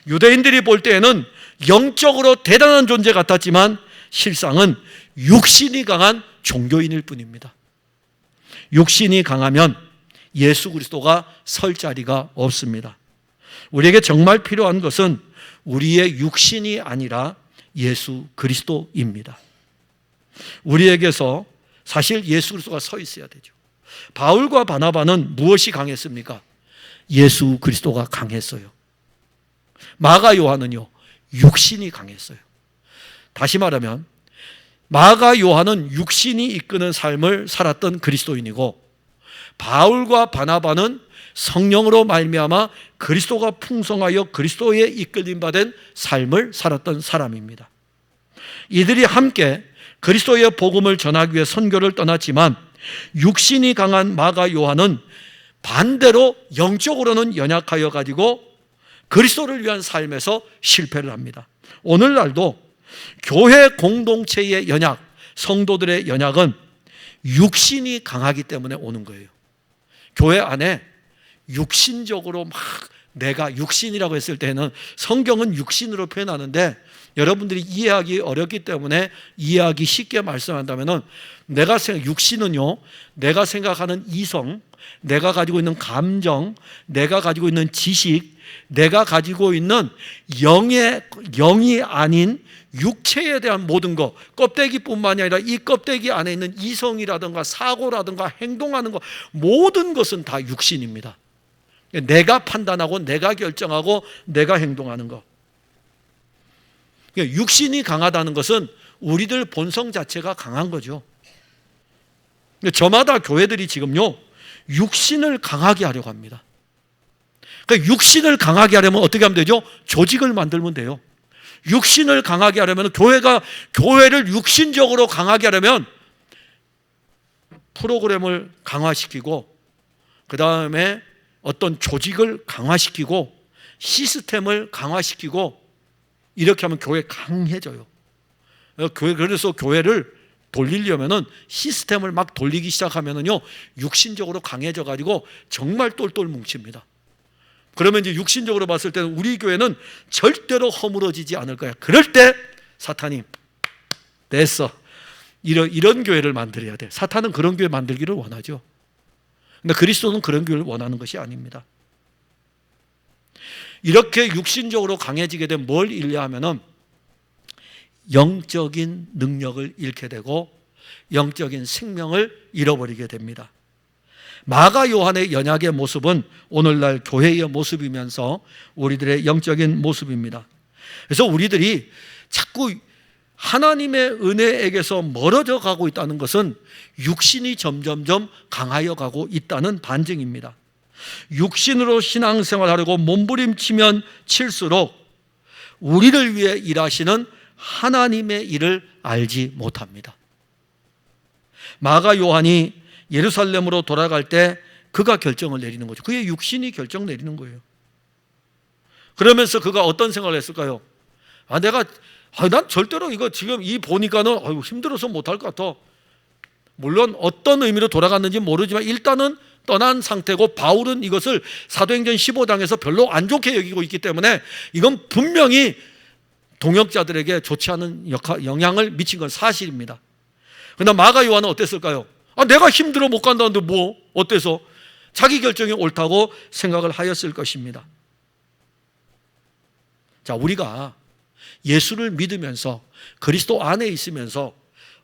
유대인들이 볼 때에는 영적으로 대단한 존재 같았지만 실상은 육신이 강한 종교인일 뿐입니다. 육신이 강하면 예수 그리스도가 설 자리가 없습니다. 우리에게 정말 필요한 것은 우리의 육신이 아니라 예수 그리스도입니다. 우리에게서 사실 예수 그리스도가 서 있어야 되죠. 바울과 바나바는 무엇이 강했습니까? 예수 그리스도가 강했어요. 마가 요한은요, 육신이 강했어요. 다시 말하면 마가 요한은 육신이 이끄는 삶을 살았던 그리스도인이고, 바울과 바나바는 성령으로 말미암아 그리스도가 풍성하여 그리스도에 이끌림 받은 삶을 살았던 사람입니다. 이들이 함께 그리스도의 복음을 전하기 위해 선교를 떠났지만 육신이 강한 마가 요한은 반대로 영적으로는 연약하여 가지고 그리스도를 위한 삶에서 실패를 합니다. 오늘날도 교회 공동체의 연약, 성도들의 연약은 육신이 강하기 때문에 오는 거예요. 교회 안에 육신적으로 막 내가 육신이라고 했을 때는 성경은 육신으로 표현하는데 여러분들이 이해하기 어렵기 때문에 이해하기 쉽게 말씀한다면 육신은요, 내가 생각하는 이성, 내가 가지고 있는 감정, 내가 가지고 있는 지식, 내가 가지고 있는 영이 아닌 육체에 대한 모든 것, 껍데기뿐만이 아니라 이 껍데기 안에 있는 이성이라든가 사고라든가 행동하는 것, 모든 것은 다 육신입니다. 내가 판단하고 내가 결정하고 내가 행동하는 것. 육신이 강하다는 것은 우리들 본성 자체가 강한 거죠. 저마다 교회들이 지금요, 육신을 강하게 하려고 합니다. 그러니까 육신을 강하게 하려면 어떻게 하면 되죠? 조직을 만들면 돼요. 육신을 강하게 하려면 교회를 육신적으로 강하게 하려면 프로그램을 강화시키고 그 다음에 어떤 조직을 강화시키고 시스템을 강화시키고 이렇게 하면 교회 강해져요. 그래서 교회를 돌리려면은 시스템을 막 돌리기 시작하면은요, 육신적으로 강해져 가지고 정말 똘똘 뭉칩니다. 그러면 이제 육신적으로 봤을 때는 우리 교회는 절대로 허물어지지 않을 거야. 그럴 때 사탄이 됐어, 이런 교회를 만들어야 돼. 사탄은 그런 교회 만들기를 원하죠. 근데 그리스도는 그런 교회를 원하는 것이 아닙니다. 이렇게 육신적으로 강해지게 되면 뭘 잃냐 하면은 영적인 능력을 잃게 되고 영적인 생명을 잃어버리게 됩니다. 마가 요한의 연약의 모습은 오늘날 교회의 모습이면서 우리들의 영적인 모습입니다. 그래서 우리들이 자꾸 하나님의 은혜에게서 멀어져 가고 있다는 것은 육신이 점점점 강하여 가고 있다는 반증입니다. 육신으로 신앙생활하려고 몸부림치면 칠수록 우리를 위해 일하시는 하나님의 일을 알지 못합니다. 마가 요한이 예루살렘으로 돌아갈 때 그가 결정을 내리는 거죠. 그의 육신이 결정 내리는 거예요. 그러면서 그가 어떤 생각을 했을까요? 난 절대로 이거 지금 보니까는 힘들어서 못할 것 같아. 물론 어떤 의미로 돌아갔는지 모르지만 일단은 떠난 상태고, 바울은 이것을 사도행전 15장에서 별로 안 좋게 여기고 있기 때문에 이건 분명히 동역자들에게 좋지 않은 영향을 미친 건 사실입니다. 그러나 마가 요한은 어땠을까요? 내가 힘들어 못 간다는데 뭐 어때서? 자기 결정이 옳다고 생각을 하였을 것입니다. 자, 우리가 예수를 믿으면서 그리스도 안에 있으면서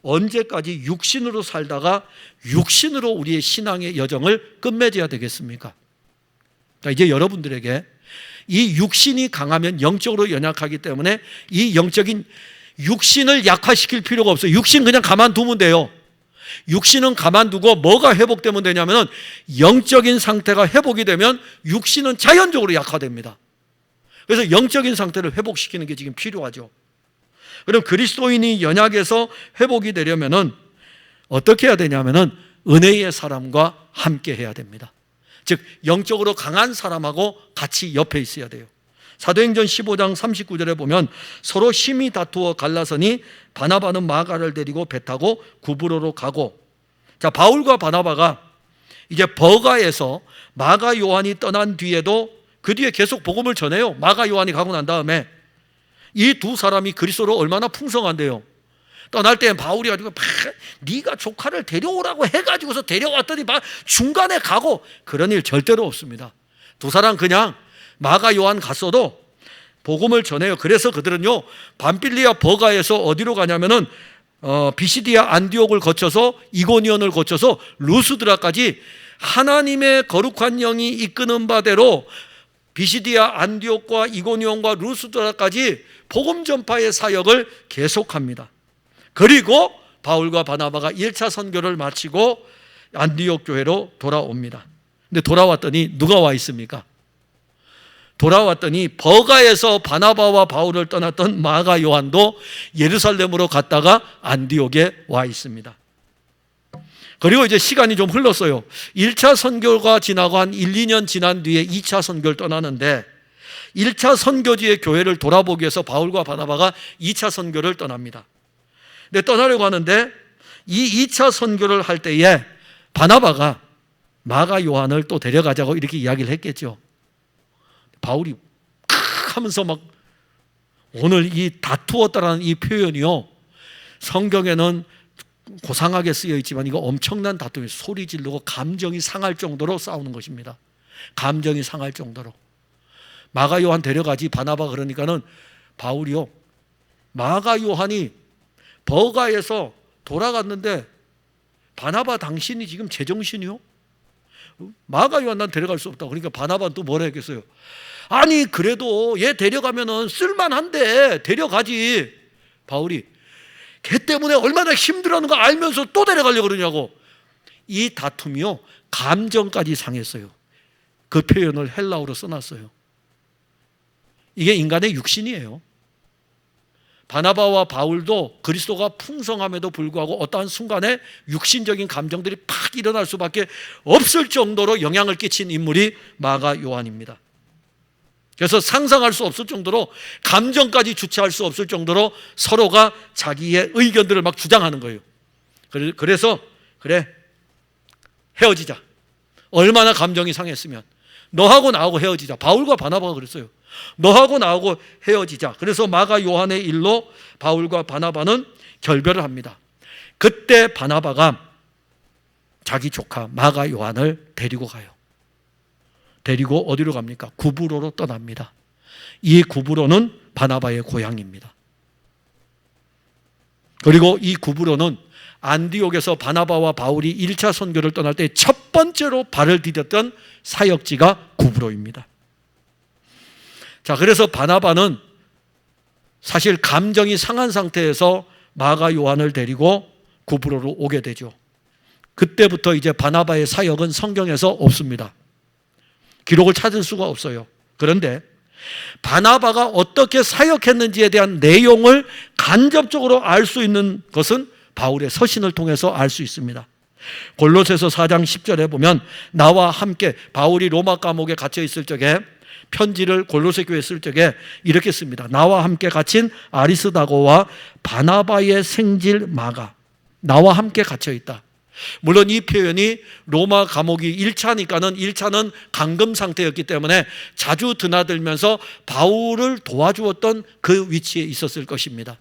언제까지 육신으로 살다가 육신으로 우리의 신앙의 여정을 끝맺어야 되겠습니까? 이제 여러분들에게 이 육신이 강하면 영적으로 연약하기 때문에 이 영적인 육신을 약화시킬 필요가 없어요. 육신 그냥 가만두면 돼요. 육신은 가만두고 뭐가 회복되면 되냐면 영적인 상태가 회복이 되면 육신은 자연적으로 약화됩니다. 그래서 영적인 상태를 회복시키는 게 지금 필요하죠. 그럼 그리스도인이 연약해서 회복이 되려면은 어떻게 해야 되냐면은 은혜의 사람과 함께 해야 됩니다. 즉 영적으로 강한 사람하고 같이 옆에 있어야 돼요. 사도행전 15장 39절에 보면 서로 심히 다투어 갈라서니 바나바는 마가를 데리고 배 타고 구브로로 가고, 자 바울과 바나바가 이제 버가에서 마가 요한이 떠난 뒤에도 그 뒤에 계속 복음을 전해요. 마가 요한이 가고 난 다음에 이 두 사람이 그리스도로 얼마나 풍성한데요. 떠날 때 바울이 가지고 네가 조카를 데려오라고 해가지고서 데려왔더니 막 중간에 가고, 그런 일 절대로 없습니다. 두 사람 그냥 마가 요한 갔어도 복음을 전해요. 그래서 그들은요 밤빌리아 버가에서 어디로 가냐면은 비시디아 안디옥을 거쳐서 이고니온을 거쳐서 루스드라까지 하나님의 거룩한 영이 이끄는 바대로 비시디아 안디옥과 이고니온과 루스드라까지 복음 전파의 사역을 계속합니다. 그리고 바울과 바나바가 1차 선교를 마치고 안디옥 교회로 돌아옵니다. 근데 돌아왔더니 누가 와 있습니까? 돌아왔더니 버가에서 바나바와 바울을 떠났던 마가 요한도 예루살렘으로 갔다가 안디옥에 와 있습니다. 그리고 이제 시간이 좀 흘렀어요. 1차 선교가 지나고 한 1, 2년 지난 뒤에 2차 선교를 떠나는데 1차 선교지의 교회를 돌아보기 위해서 바울과 바나바가 2차 선교를 떠납니다. 근데 떠나려고 하는데 이 2차 선교를 할 때에 바나바가 마가 요한을 또 데려가자고 이렇게 이야기를 했겠죠. 바울이 하면서 막, 오늘 이 다투었다라는 이 표현이요 성경에는 고상하게 쓰여 있지만 이거 엄청난 다툼이, 소리 지르고 감정이 상할 정도로 싸우는 것입니다. 감정이 상할 정도로. 마가 요한 데려가지 바나바 그러니까는 바울이요 마가 요한이 버가에서 돌아갔는데 바나바 당신이 지금 제정신이요? 마가 요한 난 데려갈 수 없다. 그러니까 바나바는 또 뭐라 했겠어요? 아니 그래도 얘 데려가면은 쓸만한데 데려가지. 바울이 걔 때문에 얼마나 힘들어하는 거 알면서 또 데려가려고 그러냐고. 이 다툼이요 감정까지 상했어요. 그 표현을 헬라어로 써놨어요. 이게 인간의 육신이에요. 바나바와 바울도 그리스도가 풍성함에도 불구하고 어떠한 순간에 육신적인 감정들이 팍 일어날 수밖에 없을 정도로 영향을 끼친 인물이 마가 요한입니다. 그래서 상상할 수 없을 정도로, 감정까지 주체할 수 없을 정도로 서로가 자기의 의견들을 막 주장하는 거예요. 그래서 그래 헤어지자. 얼마나 감정이 상했으면 너하고 나하고 헤어지자. 바울과 바나바가 그랬어요. 너하고 나하고 헤어지자. 그래서 마가 요한의 일로 바울과 바나바는 결별을 합니다. 그때 바나바가 자기 조카 마가 요한을 데리고 가요. 데리고 어디로 갑니까? 구브로로 떠납니다. 이 구브로는 바나바의 고향입니다. 그리고 이 구브로는 안디옥에서 바나바와 바울이 1차 선교를 떠날 때 첫 번째로 발을 디뎠던 사역지가 구브로입니다. 자, 그래서 바나바는 사실 감정이 상한 상태에서 마가 요한을 데리고 구브로로 오게 되죠. 그때부터 이제 바나바의 사역은 성경에서 없습니다. 기록을 찾을 수가 없어요. 그런데 바나바가 어떻게 사역했는지에 대한 내용을 간접적으로 알 수 있는 것은 바울의 서신을 통해서 알 수 있습니다. 골로새서 4장 10절에 보면 나와 함께, 바울이 로마 감옥에 갇혀 있을 적에 편지를 골로새 교회에 쓸 적에 이렇게 씁니다. 나와 함께 갇힌 아리스다고와 바나바의 생질 마가, 나와 함께 갇혀 있다. 물론 이 표현이 로마 감옥이 1차는 감금 상태였기 때문에 자주 드나들면서 바울을 도와주었던 그 위치에 있었을 것입니다.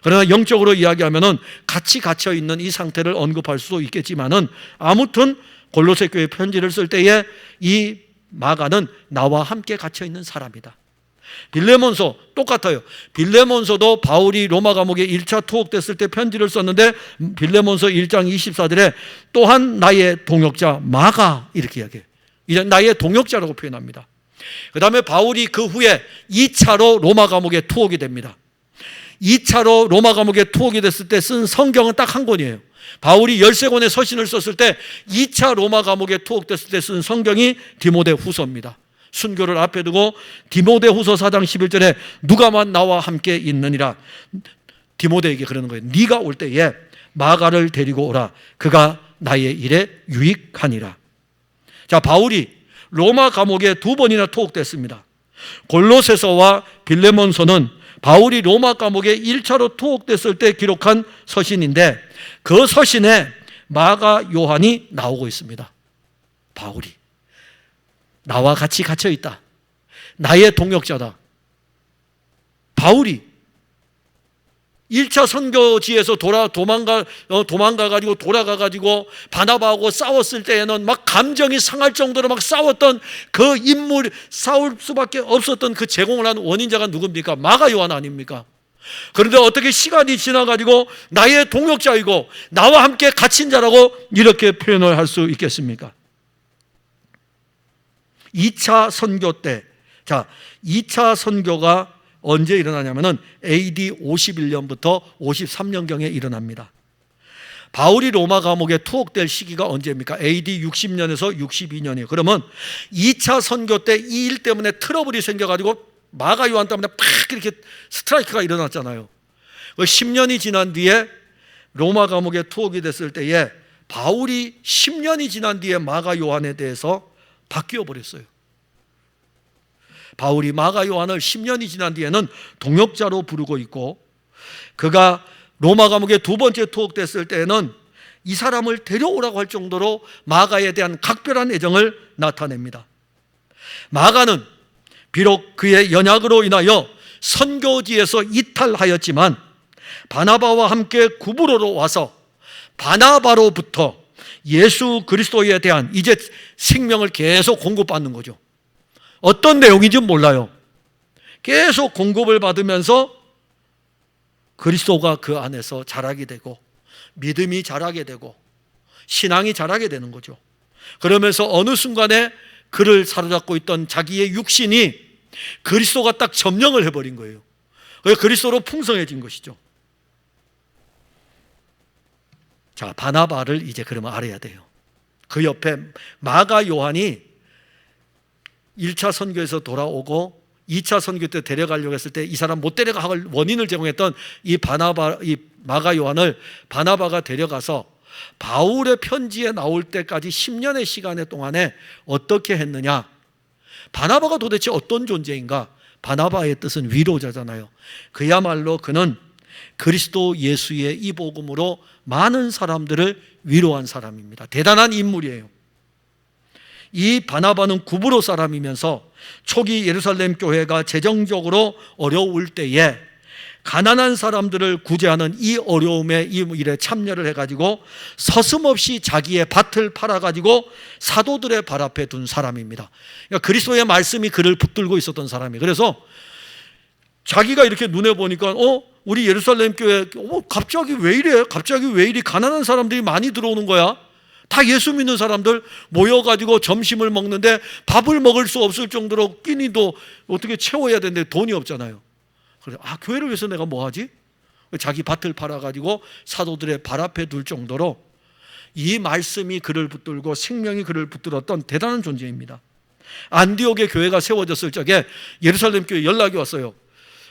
그러나 영적으로 이야기하면은 같이 갇혀 있는 이 상태를 언급할 수도 있겠지만은 아무튼 골로새 교회 편지를 쓸 때에 이 마가는 나와 함께 갇혀 있는 사람이다. 빌레몬서 똑같아요. 빌레몬서도 바울이 로마 감옥에 1차 투옥됐을 때 편지를 썼는데 빌레몬서 1장 24절에 또한 나의 동역자 마가 이렇게 이야기해요. 이제 나의 동역자라고 표현합니다. 그 다음에 바울이 그 후에 2차로 로마 감옥에 투옥이 됩니다. 2차로 로마 감옥에 투옥이 됐을 때 쓴 성경은 딱 한 권이에요. 바울이 13권의 서신을 썼을 때 2차 로마 감옥에 투옥됐을 때 쓴 성경이 디모데 후서입니다. 순교를 앞에 두고 디모데 후서 4장 11절에 누가만 나와 함께 있느니라, 디모데에게 그러는 거예요. 네가 올 때에 마가를 데리고 오라. 그가 나의 일에 유익하니라. 자, 바울이 로마 감옥에 2번이나 투옥됐습니다. 골로새서와 빌레몬서는 바울이 로마 감옥에 1차로 투옥됐을 때 기록한 서신인데 그 서신에 마가 요한이 나오고 있습니다. 바울이 나와 같이 갇혀 있다. 나의 동역자다. 바울이 1차 선교지에서 도망가가지고 돌아가가지고 바나바하고 싸웠을 때에는 막 감정이 상할 정도로 막 싸웠던 그 인물, 싸울 수밖에 없었던 그 제공을 한 원인자가 누굽니까? 마가 요한 아닙니까? 그런데 어떻게 시간이 지나가지고 나의 동역자이고 나와 함께 갇힌 자라고 이렇게 표현을 할 수 있겠습니까? 2차 선교 때, 자, 2차 선교가 언제 일어나냐면은 AD 51년부터 53년경에 일어납니다. 바울이 로마 감옥에 투옥될 시기가 언제입니까? AD 60년에서 62년이에요. 그러면 2차 선교 때 이 일 때문에 트러블이 생겨가지고 마가 요한 때문에 팍 이렇게 스트라이크가 일어났잖아요. 10년이 지난 뒤에 로마 감옥에 투옥이 됐을 때에 바울이 10년이 지난 뒤에 마가 요한에 대해서 바뀌어 버렸어요. 바울이 마가 요한을 10년이 지난 뒤에는 동역자로 부르고 있고, 그가 로마 감옥에 2번째 투옥됐을 때에는 이 사람을 데려오라고 할 정도로 마가에 대한 각별한 애정을 나타냅니다. 마가는 비록 그의 연약으로 인하여 선교지에서 이탈하였지만 바나바와 함께 구브로로 와서 바나바로부터 예수 그리스도에 대한 이제 생명을 계속 공급받는 거죠. 어떤 내용인지 몰라요. 계속 공급을 받으면서 그리스도가 그 안에서 자라게 되고 믿음이 자라게 되고 신앙이 자라게 되는 거죠. 그러면서 어느 순간에 그를 사로잡고 있던 자기의 육신이 그리스도가 딱 점령을 해버린 거예요. 그래서 그리스도로 풍성해진 것이죠. 자, 바나바를 이제 그러면 알아야 돼요. 그 옆에 마가 요한이 1차 선교에서 돌아오고 2차 선교 때 데려가려고 했을 때 이 사람 못 데려가 할 원인을 제공했던 이 마가 요한을 바나바가 데려가서 바울의 편지에 나올 때까지 10년의 시간의 동안에 어떻게 했느냐. 바나바가 도대체 어떤 존재인가? 바나바의 뜻은 위로자잖아요. 그야말로 그는 그리스도 예수의 이 복음으로 많은 사람들을 위로한 사람입니다. 대단한 인물이에요. 이 바나바는 구브로 사람이면서 초기 예루살렘 교회가 재정적으로 어려울 때에 가난한 사람들을 구제하는 이 어려움에 이 일에 참여를 해가지고 서슴없이 자기의 밭을 팔아가지고 사도들의 발 앞에 둔 사람입니다. 그러니까 그리스도의 말씀이 그를 붙들고 있었던 사람이에요. 그래서 자기가 이렇게 눈에 보니까 우리 예루살렘 교회 갑자기 왜 이래? 갑자기 왜 이리 가난한 사람들이 많이 들어오는 거야? 다 예수 믿는 사람들 모여가지고 점심을 먹는데 밥을 먹을 수 없을 정도로 끼니도 어떻게 채워야 되는데 돈이 없잖아요. 그래, 교회를 위해서 내가 뭐 하지? 자기 밭을 팔아가지고 사도들의 발 앞에 둘 정도로 이 말씀이 그를 붙들고 생명이 그를 붙들었던 대단한 존재입니다. 안디옥의 교회가 세워졌을 적에 예루살렘 교회 연락이 왔어요.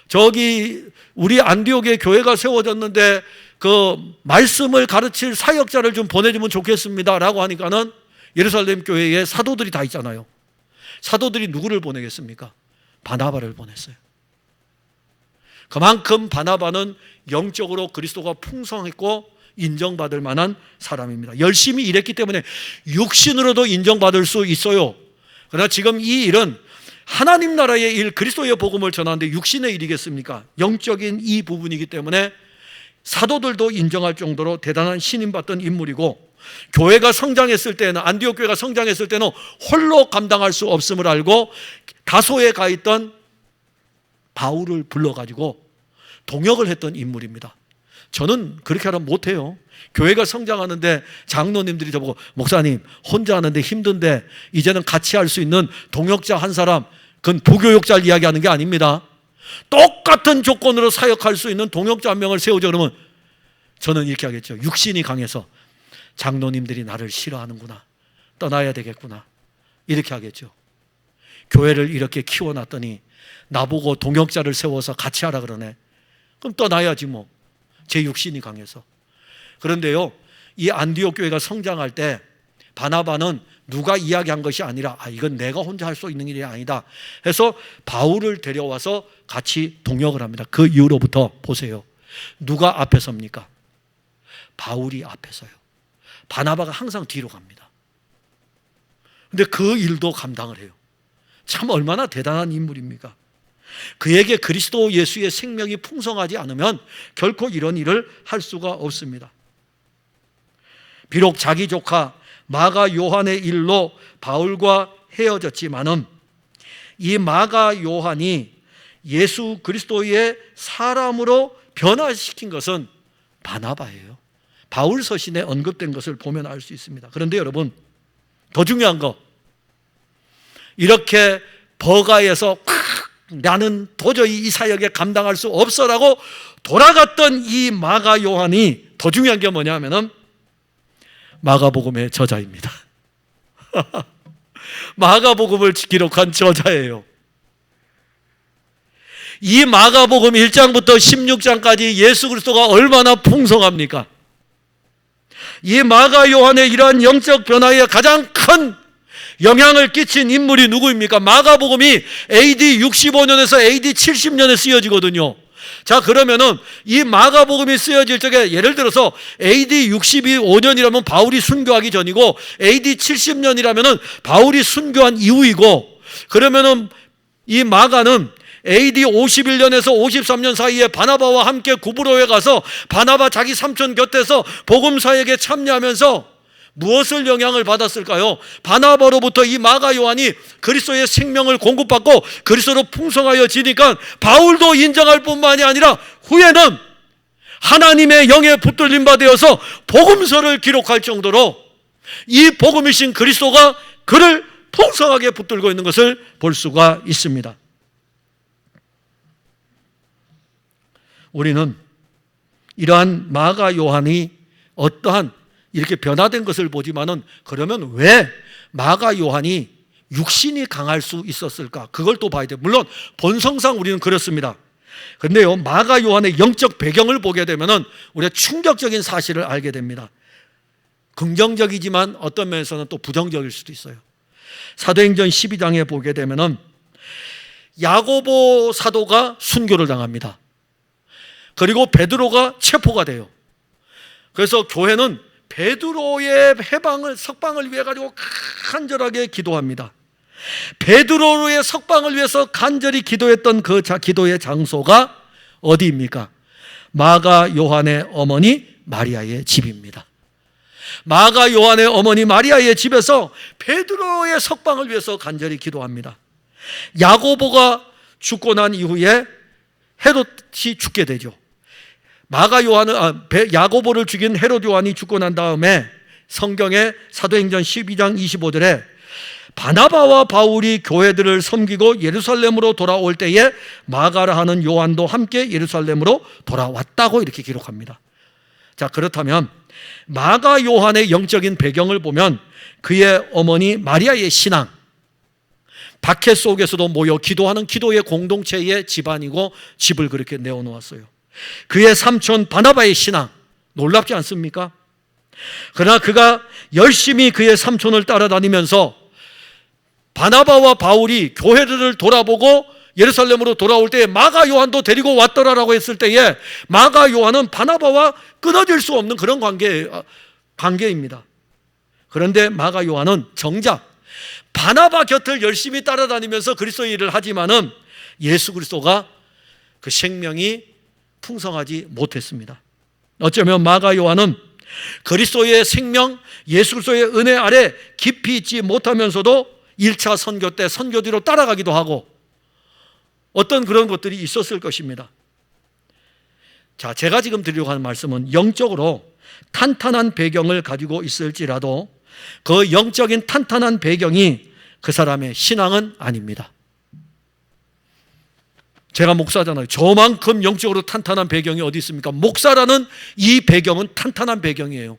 저기 우리 안디옥의 교회가 세워졌는데 그 말씀을 가르칠 사역자를 좀 보내주면 좋겠습니다 라고 하니까는 예루살렘 교회에 사도들이 다 있잖아요. 사도들이 누구를 보내겠습니까? 바나바를 보냈어요. 그만큼 바나바는 영적으로 그리스도가 풍성했고 인정받을 만한 사람입니다. 열심히 일했기 때문에 육신으로도 인정받을 수 있어요. 그러나 지금 이 일은 하나님 나라의 일, 그리스도의 복음을 전하는데 육신의 일이겠습니까? 영적인 이 부분이기 때문에 사도들도 인정할 정도로 대단한 신임받던 인물이고, 교회가 성장했을 때는, 안디옥 교회가 성장했을 때는 홀로 감당할 수 없음을 알고 다소에 가 있던 바울을 불러가지고 동역을 했던 인물입니다. 저는 그렇게 하면 못해요. 교회가 성장하는데 장로님들이 저보고 목사님 혼자 하는데 힘든데 이제는 같이 할 수 있는 동역자 한 사람 그건 부교육자를 이야기하는 게 아닙니다. 똑같은 조건으로 사역할 수 있는 동역자 한 명을 세우자 그러면 저는 이렇게 하겠죠. 육신이 강해서 장로님들이 나를 싫어하는구나, 떠나야 되겠구나, 이렇게 하겠죠. 교회를 이렇게 키워놨더니 나보고 동역자를 세워서 같이 하라 그러네. 그럼 떠나야지 뭐, 제 육신이 강해서. 그런데요, 이 안디옥 교회가 성장할 때 바나바는 누가 이야기한 것이 아니라 이건 내가 혼자 할 수 있는 일이 아니다 해서 바울을 데려와서 같이 동역을 합니다. 그 이후로부터 보세요, 누가 앞에 섭니까? 바울이 앞에 서요. 바나바가 항상 뒤로 갑니다. 근데 그 일도 감당을 해요. 참 얼마나 대단한 인물입니까? 그에게 그리스도 예수의 생명이 풍성하지 않으면 결코 이런 일을 할 수가 없습니다. 비록 자기 조카 마가 요한의 일로 바울과 헤어졌지만은 이 마가 요한이 예수 그리스도의 사람으로 변화시킨 것은 바나바예요. 바울 서신에 언급된 것을 보면 알 수 있습니다. 그런데 여러분, 더 중요한 거, 이렇게 버가에서 나는 도저히 이 사역에 감당할 수 없어라고 돌아갔던 이 마가 요한이 더 중요한 게 뭐냐면은 마가복음의 저자입니다. 마가복음을 기록한 저자예요. 이 마가복음 1장부터 16장까지 예수 그리스도가 얼마나 풍성합니까? 이 마가 요한의 이러한 영적 변화에 가장 큰 영향을 끼친 인물이 누구입니까? 마가복음이 AD 65년에서 AD 70년에 쓰여지거든요. 자, 그러면은 이 마가복음이 쓰여질 적에 예를 들어서 AD 65년이라면 바울이 순교하기 전이고 AD 70년이라면은 바울이 순교한 이후이고, 그러면은 이 마가는 AD 51년에서 53년 사이에 바나바와 함께 구브로에 가서 바나바 자기 삼촌 곁에서 복음 사역에 참여하면서 무엇을 영향을 받았을까요? 바나바로부터 이 마가 요한이 그리스도의 생명을 공급받고 그리스도로 풍성하여 지니까 바울도 인정할 뿐만이 아니라 후에는 하나님의 영에 붙들림 바 되어서 복음서를 기록할 정도로 이 복음이신 그리스도가 그를 풍성하게 붙들고 있는 것을 볼 수가 있습니다. 우리는 이러한 마가 요한이 어떠한 이렇게 변화된 것을 보지만은, 그러면 왜 마가 요한이 육신이 강할 수 있었을까? 그걸 또 봐야 돼요. 물론 본성상 우리는 그렇습니다. 그런데요, 마가 요한의 영적 배경을 보게 되면은 우리가 충격적인 사실을 알게 됩니다. 긍정적이지만 어떤 면에서는 또 부정적일 수도 있어요. 사도행전 12장에 보게 되면은 야고보 사도가 순교를 당합니다. 그리고 베드로가 체포가 돼요. 그래서 교회는 베드로의 석방을 위해 가지고 간절하게 기도합니다. 베드로의 석방을 위해서 간절히 기도했던 그 기도의 장소가 어디입니까? 마가 요한의 어머니 마리아의 집입니다. 마가 요한의 어머니 마리아의 집에서 베드로의 석방을 위해서 간절히 기도합니다. 야고보가 죽고 난 이후에 헤롯이 죽게 되죠. 야고보를 죽인 헤롯 요한이 죽고 난 다음에 성경의 사도행전 12장 25절에 바나바와 바울이 교회들을 섬기고 예루살렘으로 돌아올 때에 마가라 하는 요한도 함께 예루살렘으로 돌아왔다고 이렇게 기록합니다. 자, 그렇다면 마가 요한의 영적인 배경을 보면 그의 어머니 마리아의 신앙, 박해 속에서도 모여 기도하는 기도의 공동체의 집안이고 집을 그렇게 내어놓았어요. 그의 삼촌 바나바의 신앙, 놀랍지 않습니까? 그러나 그가 열심히 그의 삼촌을 따라다니면서 바나바와 바울이 교회들을 돌아보고 예루살렘으로 돌아올 때에 마가 요한도 데리고 왔더라라고 했을 때에 마가 요한은 바나바와 끊어질 수 없는 그런 관계입니다. 그런데 마가 요한은 정작 바나바 곁을 열심히 따라다니면서 그리스도의 일을 하지만은 예수 그리스도가 그 생명이 풍성하지 못했습니다. 어쩌면 마가 요한은 그리스도의 생명, 예수 그리스도의 은혜 아래 깊이 있지 못하면서도 1차 선교 때 선교 뒤로 따라가기도 하고 어떤 그런 것들이 있었을 것입니다. 자, 제가 지금 드리려고 하는 말씀은 영적으로 탄탄한 배경을 가지고 있을지라도 그 영적인 탄탄한 배경이 그 사람의 신앙은 아닙니다. 제가 목사잖아요. 저만큼 영적으로 탄탄한 배경이 어디 있습니까? 목사라는 이 배경은 탄탄한 배경이에요.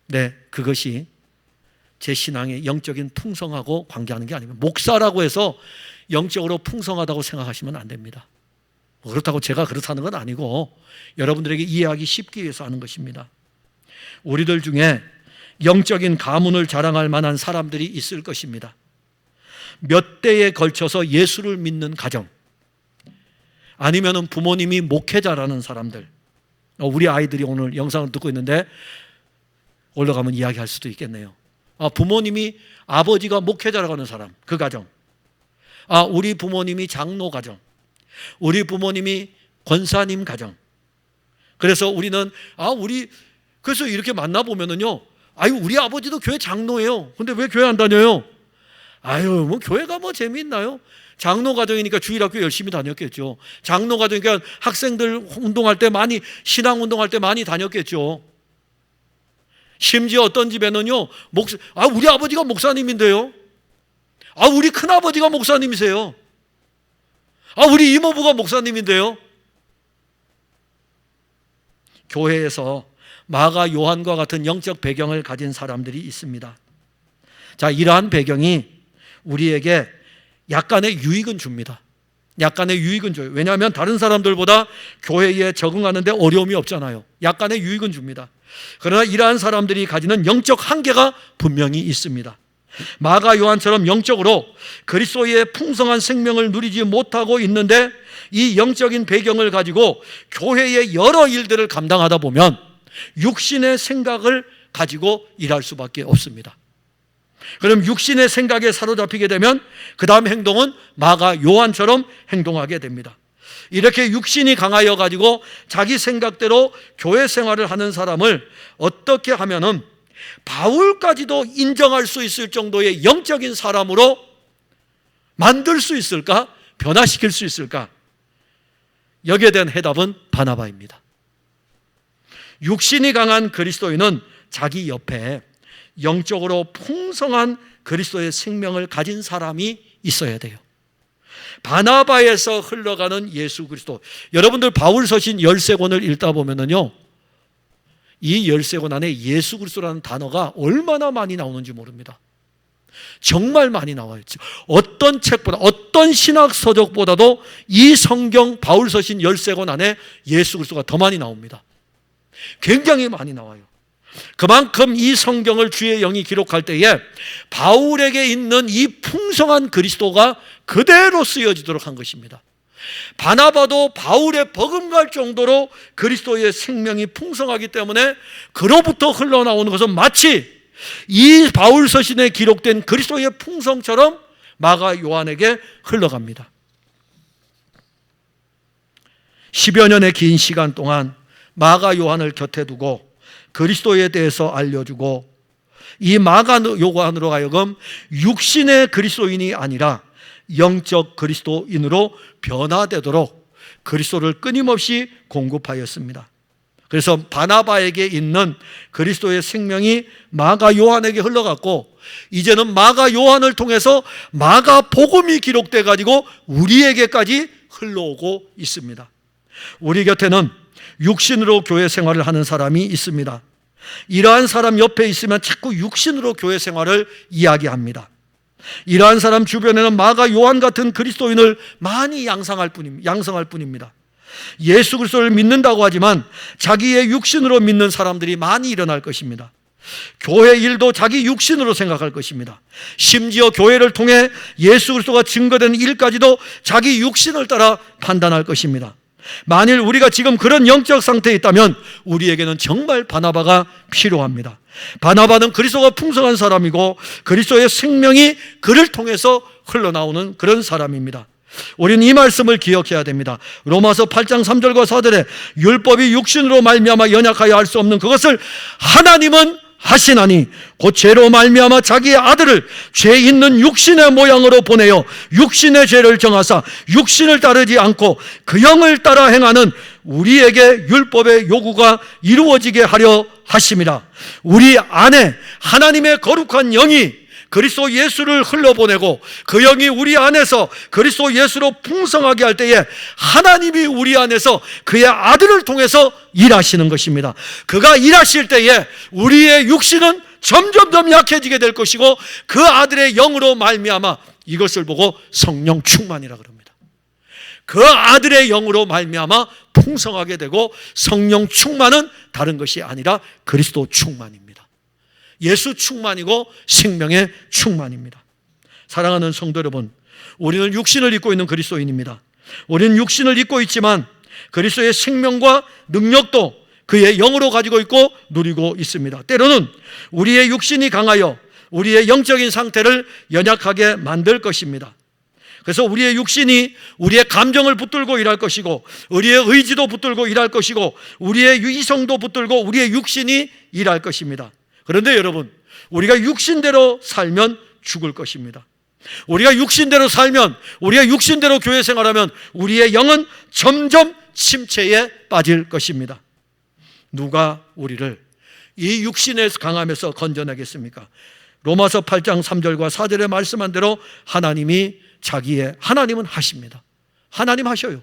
네, 그것이 제 신앙의 영적인 풍성하고 관계하는 게 아닙니다. 목사라고 해서 영적으로 풍성하다고 생각하시면 안 됩니다. 그렇다고 제가 그렇다는 건 아니고 여러분들에게 이해하기 쉽기 위해서 하는 것입니다. 우리들 중에 영적인 가문을 자랑할 만한 사람들이 있을 것입니다. 몇 대에 걸쳐서 예수를 믿는 가정, 아니면 부모님이 목회자라는 사람들. 우리 아이들이 오늘 영상을 듣고 있는데 올라가면 이야기할 수도 있겠네요. 부모님이, 아버지가 목회자라고 하는 사람, 그 가정. 우리 부모님이 장로 가정, 우리 부모님이 권사님 가정. 그래서 우리는 그래서 이렇게 만나보면은요, 우리 아버지도 교회 장로예요. 근데 왜 교회 안 다녀요? 뭐 교회가 뭐 재미있나요? 장로 가정이니까 주일학교 열심히 다녔겠죠. 장로 가정이니까 학생들 운동할 때 많이, 신앙 운동할 때 많이 다녔겠죠. 심지어 어떤 집에는요, 우리 아버지가 목사님인데요. 우리 큰아버지가 목사님이세요. 우리 이모부가 목사님인데요. 교회에서 마가 요한과 같은 영적 배경을 가진 사람들이 있습니다. 자, 이러한 배경이 우리에게 약간의 유익은 줍니다. 약간의 유익은 줘요. 왜냐하면 다른 사람들보다 교회에 적응하는데 어려움이 없잖아요. 약간의 유익은 줍니다. 그러나 이러한 사람들이 가지는 영적 한계가 분명히 있습니다. 마가 요한처럼 영적으로 그리스도의 풍성한 생명을 누리지 못하고 있는데 이 영적인 배경을 가지고 교회의 여러 일들을 감당하다 보면 육신의 생각을 가지고 일할 수밖에 없습니다. 그럼 육신의 생각에 사로잡히게 되면 그 다음 행동은 마가 요한처럼 행동하게 됩니다. 이렇게 육신이 강하여 가지고 자기 생각대로 교회 생활을 하는 사람을 어떻게 하면은 바울까지도 인정할 수 있을 정도의 영적인 사람으로 만들 수 있을까? 변화시킬 수 있을까? 여기에 대한 해답은 바나바입니다. 육신이 강한 그리스도인은 자기 옆에 영적으로 풍성한 그리스도의 생명을 가진 사람이 있어야 돼요. 바나바에서 흘러가는 예수 그리스도. 여러분들 바울 서신 13권을 읽다 보면은요, 이 13권 안에 예수 그리스도라는 단어가 얼마나 많이 나오는지 모릅니다. 정말 많이 나와요. 어떤 책보다, 어떤 신학 서적보다도 이 성경 바울 서신 13권 안에 예수 그리스도가 더 많이 나옵니다. 굉장히 많이 나와요. 그만큼 이 성경을 주의 영이 기록할 때에 바울에게 있는 이 풍성한 그리스도가 그대로 쓰여지도록 한 것입니다. 바나바도 바울에 버금갈 정도로 그리스도의 생명이 풍성하기 때문에 그로부터 흘러나오는 것은 마치 이 바울 서신에 기록된 그리스도의 풍성처럼 마가 요한에게 흘러갑니다. 10여 년의 긴 시간 동안 마가 요한을 곁에 두고 그리스도에 대해서 알려주고 이 마가 요한으로 하여금 육신의 그리스도인이 아니라 영적 그리스도인으로 변화되도록 그리스도를 끊임없이 공급하였습니다. 그래서 바나바에게 있는 그리스도의 생명이 마가 요한에게 흘러갔고 이제는 마가 요한을 통해서 마가 복음이 기록돼 가지고 우리에게까지 흘러오고 있습니다. 우리 곁에는 육신으로 교회 생활을 하는 사람이 있습니다. 이러한 사람 옆에 있으면 자꾸 육신으로 교회 생활을 이야기합니다. 이러한 사람 주변에는 마가 요한 같은 그리스도인을 많이 양성할 뿐입니다. 예수 그리스도를 믿는다고 하지만 자기의 육신으로 믿는 사람들이 많이 일어날 것입니다. 교회 일도 자기 육신으로 생각할 것입니다. 심지어 교회를 통해 예수 그리스도가 증거된 일까지도 자기 육신을 따라 판단할 것입니다. 만일 우리가 지금 그런 영적 상태에 있다면 우리에게는 정말 바나바가 필요합니다. 바나바는 그리스도가 풍성한 사람이고 그리스도의 생명이 그를 통해서 흘러나오는 그런 사람입니다. 우리는 이 말씀을 기억해야 됩니다. 로마서 8장 3절과 4절에 율법이 육신으로 말미암아 연약하여 할 수 없는 그것을 하나님은 하시나니 곧 죄로 말미암아 자기의 아들을 죄 있는 육신의 모양으로 보내어 육신의 죄를 정하사 육신을 따르지 않고 그 영을 따라 행하는 우리에게 율법의 요구가 이루어지게 하려 하심이라. 우리 안에 하나님의 거룩한 영이 그리스도 예수를 흘려보내고 그 영이 우리 안에서 그리스도 예수로 풍성하게 할 때에 하나님이 우리 안에서 그의 아들을 통해서 일하시는 것입니다. 그가 일하실 때에 우리의 육신은 점점 약해지게 될 것이고 그 아들의 영으로 말미암아 이것을 보고 성령 충만이라 그럽니다. 그 아들의 영으로 말미암아 풍성하게 되고 성령 충만은 다른 것이 아니라 그리스도 충만입니다. 예수 충만이고 생명의 충만입니다. 사랑하는 성도 여러분, 우리는 육신을 입고 있는 그리스도인입니다. 우리는 육신을 입고 있지만 그리스도의 생명과 능력도 그의 영으로 가지고 있고 누리고 있습니다. 때로는 우리의 육신이 강하여 우리의 영적인 상태를 연약하게 만들 것입니다. 그래서 우리의 육신이 우리의 감정을 붙들고 일할 것이고 우리의 의지도 붙들고 일할 것이고 우리의 이성도 붙들고 우리의 육신이 일할 것입니다. 그런데 여러분, 우리가 육신대로 살면 죽을 것입니다. 우리가 육신대로 살면, 우리가 육신대로 교회 생활하면 우리의 영은 점점 침체에 빠질 것입니다. 누가 우리를 이 육신의 강함에서 건져내겠습니까? 로마서 8장 3절과 4절에 말씀한 대로 하나님은 하십니다. 하나님 하셔요.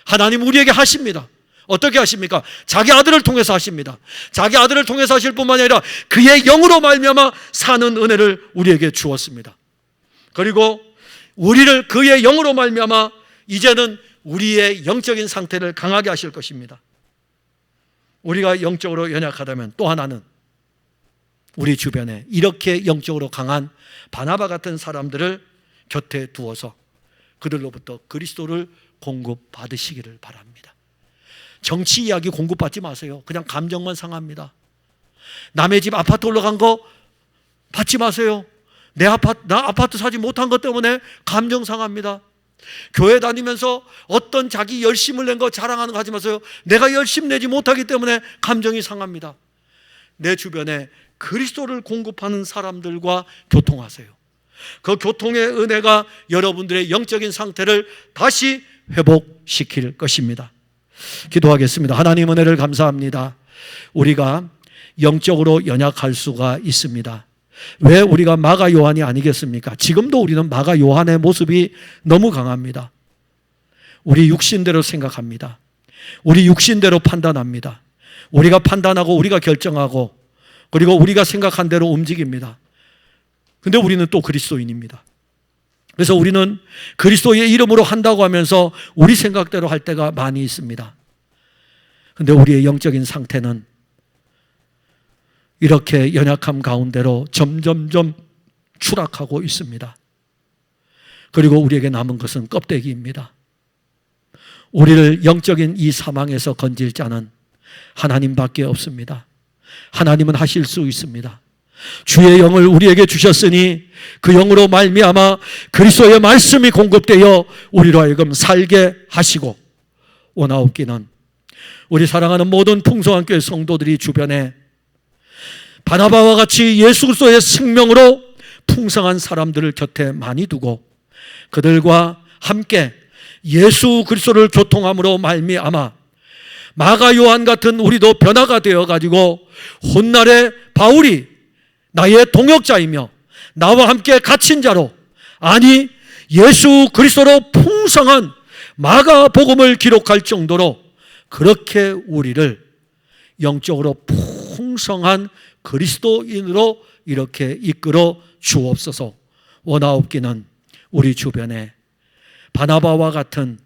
하나님 우리에게 하십니다. 어떻게 하십니까? 자기 아들을 통해서 하십니다. 자기 아들을 통해서 하실 뿐만 아니라 그의 영으로 말미암아 사는 은혜를 우리에게 주었습니다. 그리고 우리를 그의 영으로 말미암아 이제는 우리의 영적인 상태를 강하게 하실 것입니다. 우리가 영적으로 연약하다면 또 하나는 우리 주변에 이렇게 영적으로 강한 바나바 같은 사람들을 곁에 두어서 그들로부터 그리스도를 공급받으시기를 바랍니다. 정치 이야기 공급받지 마세요. 그냥 감정만 상합니다. 남의 집 아파트 올라간 거 받지 마세요. 나 아파트 사지 못한 것 때문에 감정 상합니다. 교회 다니면서 어떤 자기 열심을 낸 거 자랑하는 거 하지 마세요. 내가 열심 내지 못하기 때문에 감정이 상합니다. 내 주변에 그리스도를 공급하는 사람들과 교통하세요. 그 교통의 은혜가 여러분들의 영적인 상태를 다시 회복시킬 것입니다. 기도하겠습니다. 하나님 은혜를 감사합니다. 우리가 영적으로 연약할 수가 있습니다. 왜 우리가 마가 요한이 아니겠습니까? 지금도 우리는 마가 요한의 모습이 너무 강합니다. 우리 육신대로 생각합니다. 우리 육신대로 판단합니다. 우리가 판단하고 우리가 결정하고 그리고 우리가 생각한 대로 움직입니다. 근데 우리는 또 그리스도인입니다. 그래서 우리는 그리스도의 이름으로 한다고 하면서 우리 생각대로 할 때가 많이 있습니다. 근데 우리의 영적인 상태는 이렇게 연약함 가운데로 점점점 추락하고 있습니다. 그리고 우리에게 남은 것은 껍데기입니다. 우리를 영적인 이 사망에서 건질 자는 하나님밖에 없습니다. 하나님은 하실 수 있습니다. 주의 영을 우리에게 주셨으니 그 영으로 말미암아 그리스도의 말씀이 공급되어 우리로 하여금 살게 하시고 원하옵기는 우리 사랑하는 모든 풍성한 교회 성도들이 주변에 바나바와 같이 예수 그리스도의 생명으로 풍성한 사람들을 곁에 많이 두고 그들과 함께 예수 그리스도를 교통함으로 말미암아 마가 요한 같은 우리도 변화가 되어가지고 훗날에 바울이 나의 동역자이며 나와 함께 갇힌 자로 아니 예수 그리스도로 풍성한 마가 복음을 기록할 정도로 그렇게 우리를 영적으로 풍성한 그리스도인으로 이렇게 이끌어 주옵소서. 원하옵기는 우리 주변에 바나바와 같은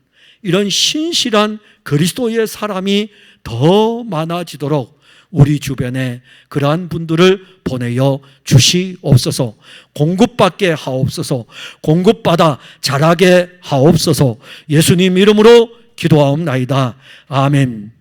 이런 신실한 그리스도의 사람이 더 많아지도록 우리 주변에 그러한 분들을 보내어 주시옵소서. 공급받게 하옵소서. 공급받아 자라게 하옵소서. 예수님 이름으로 기도하옵나이다. 아멘.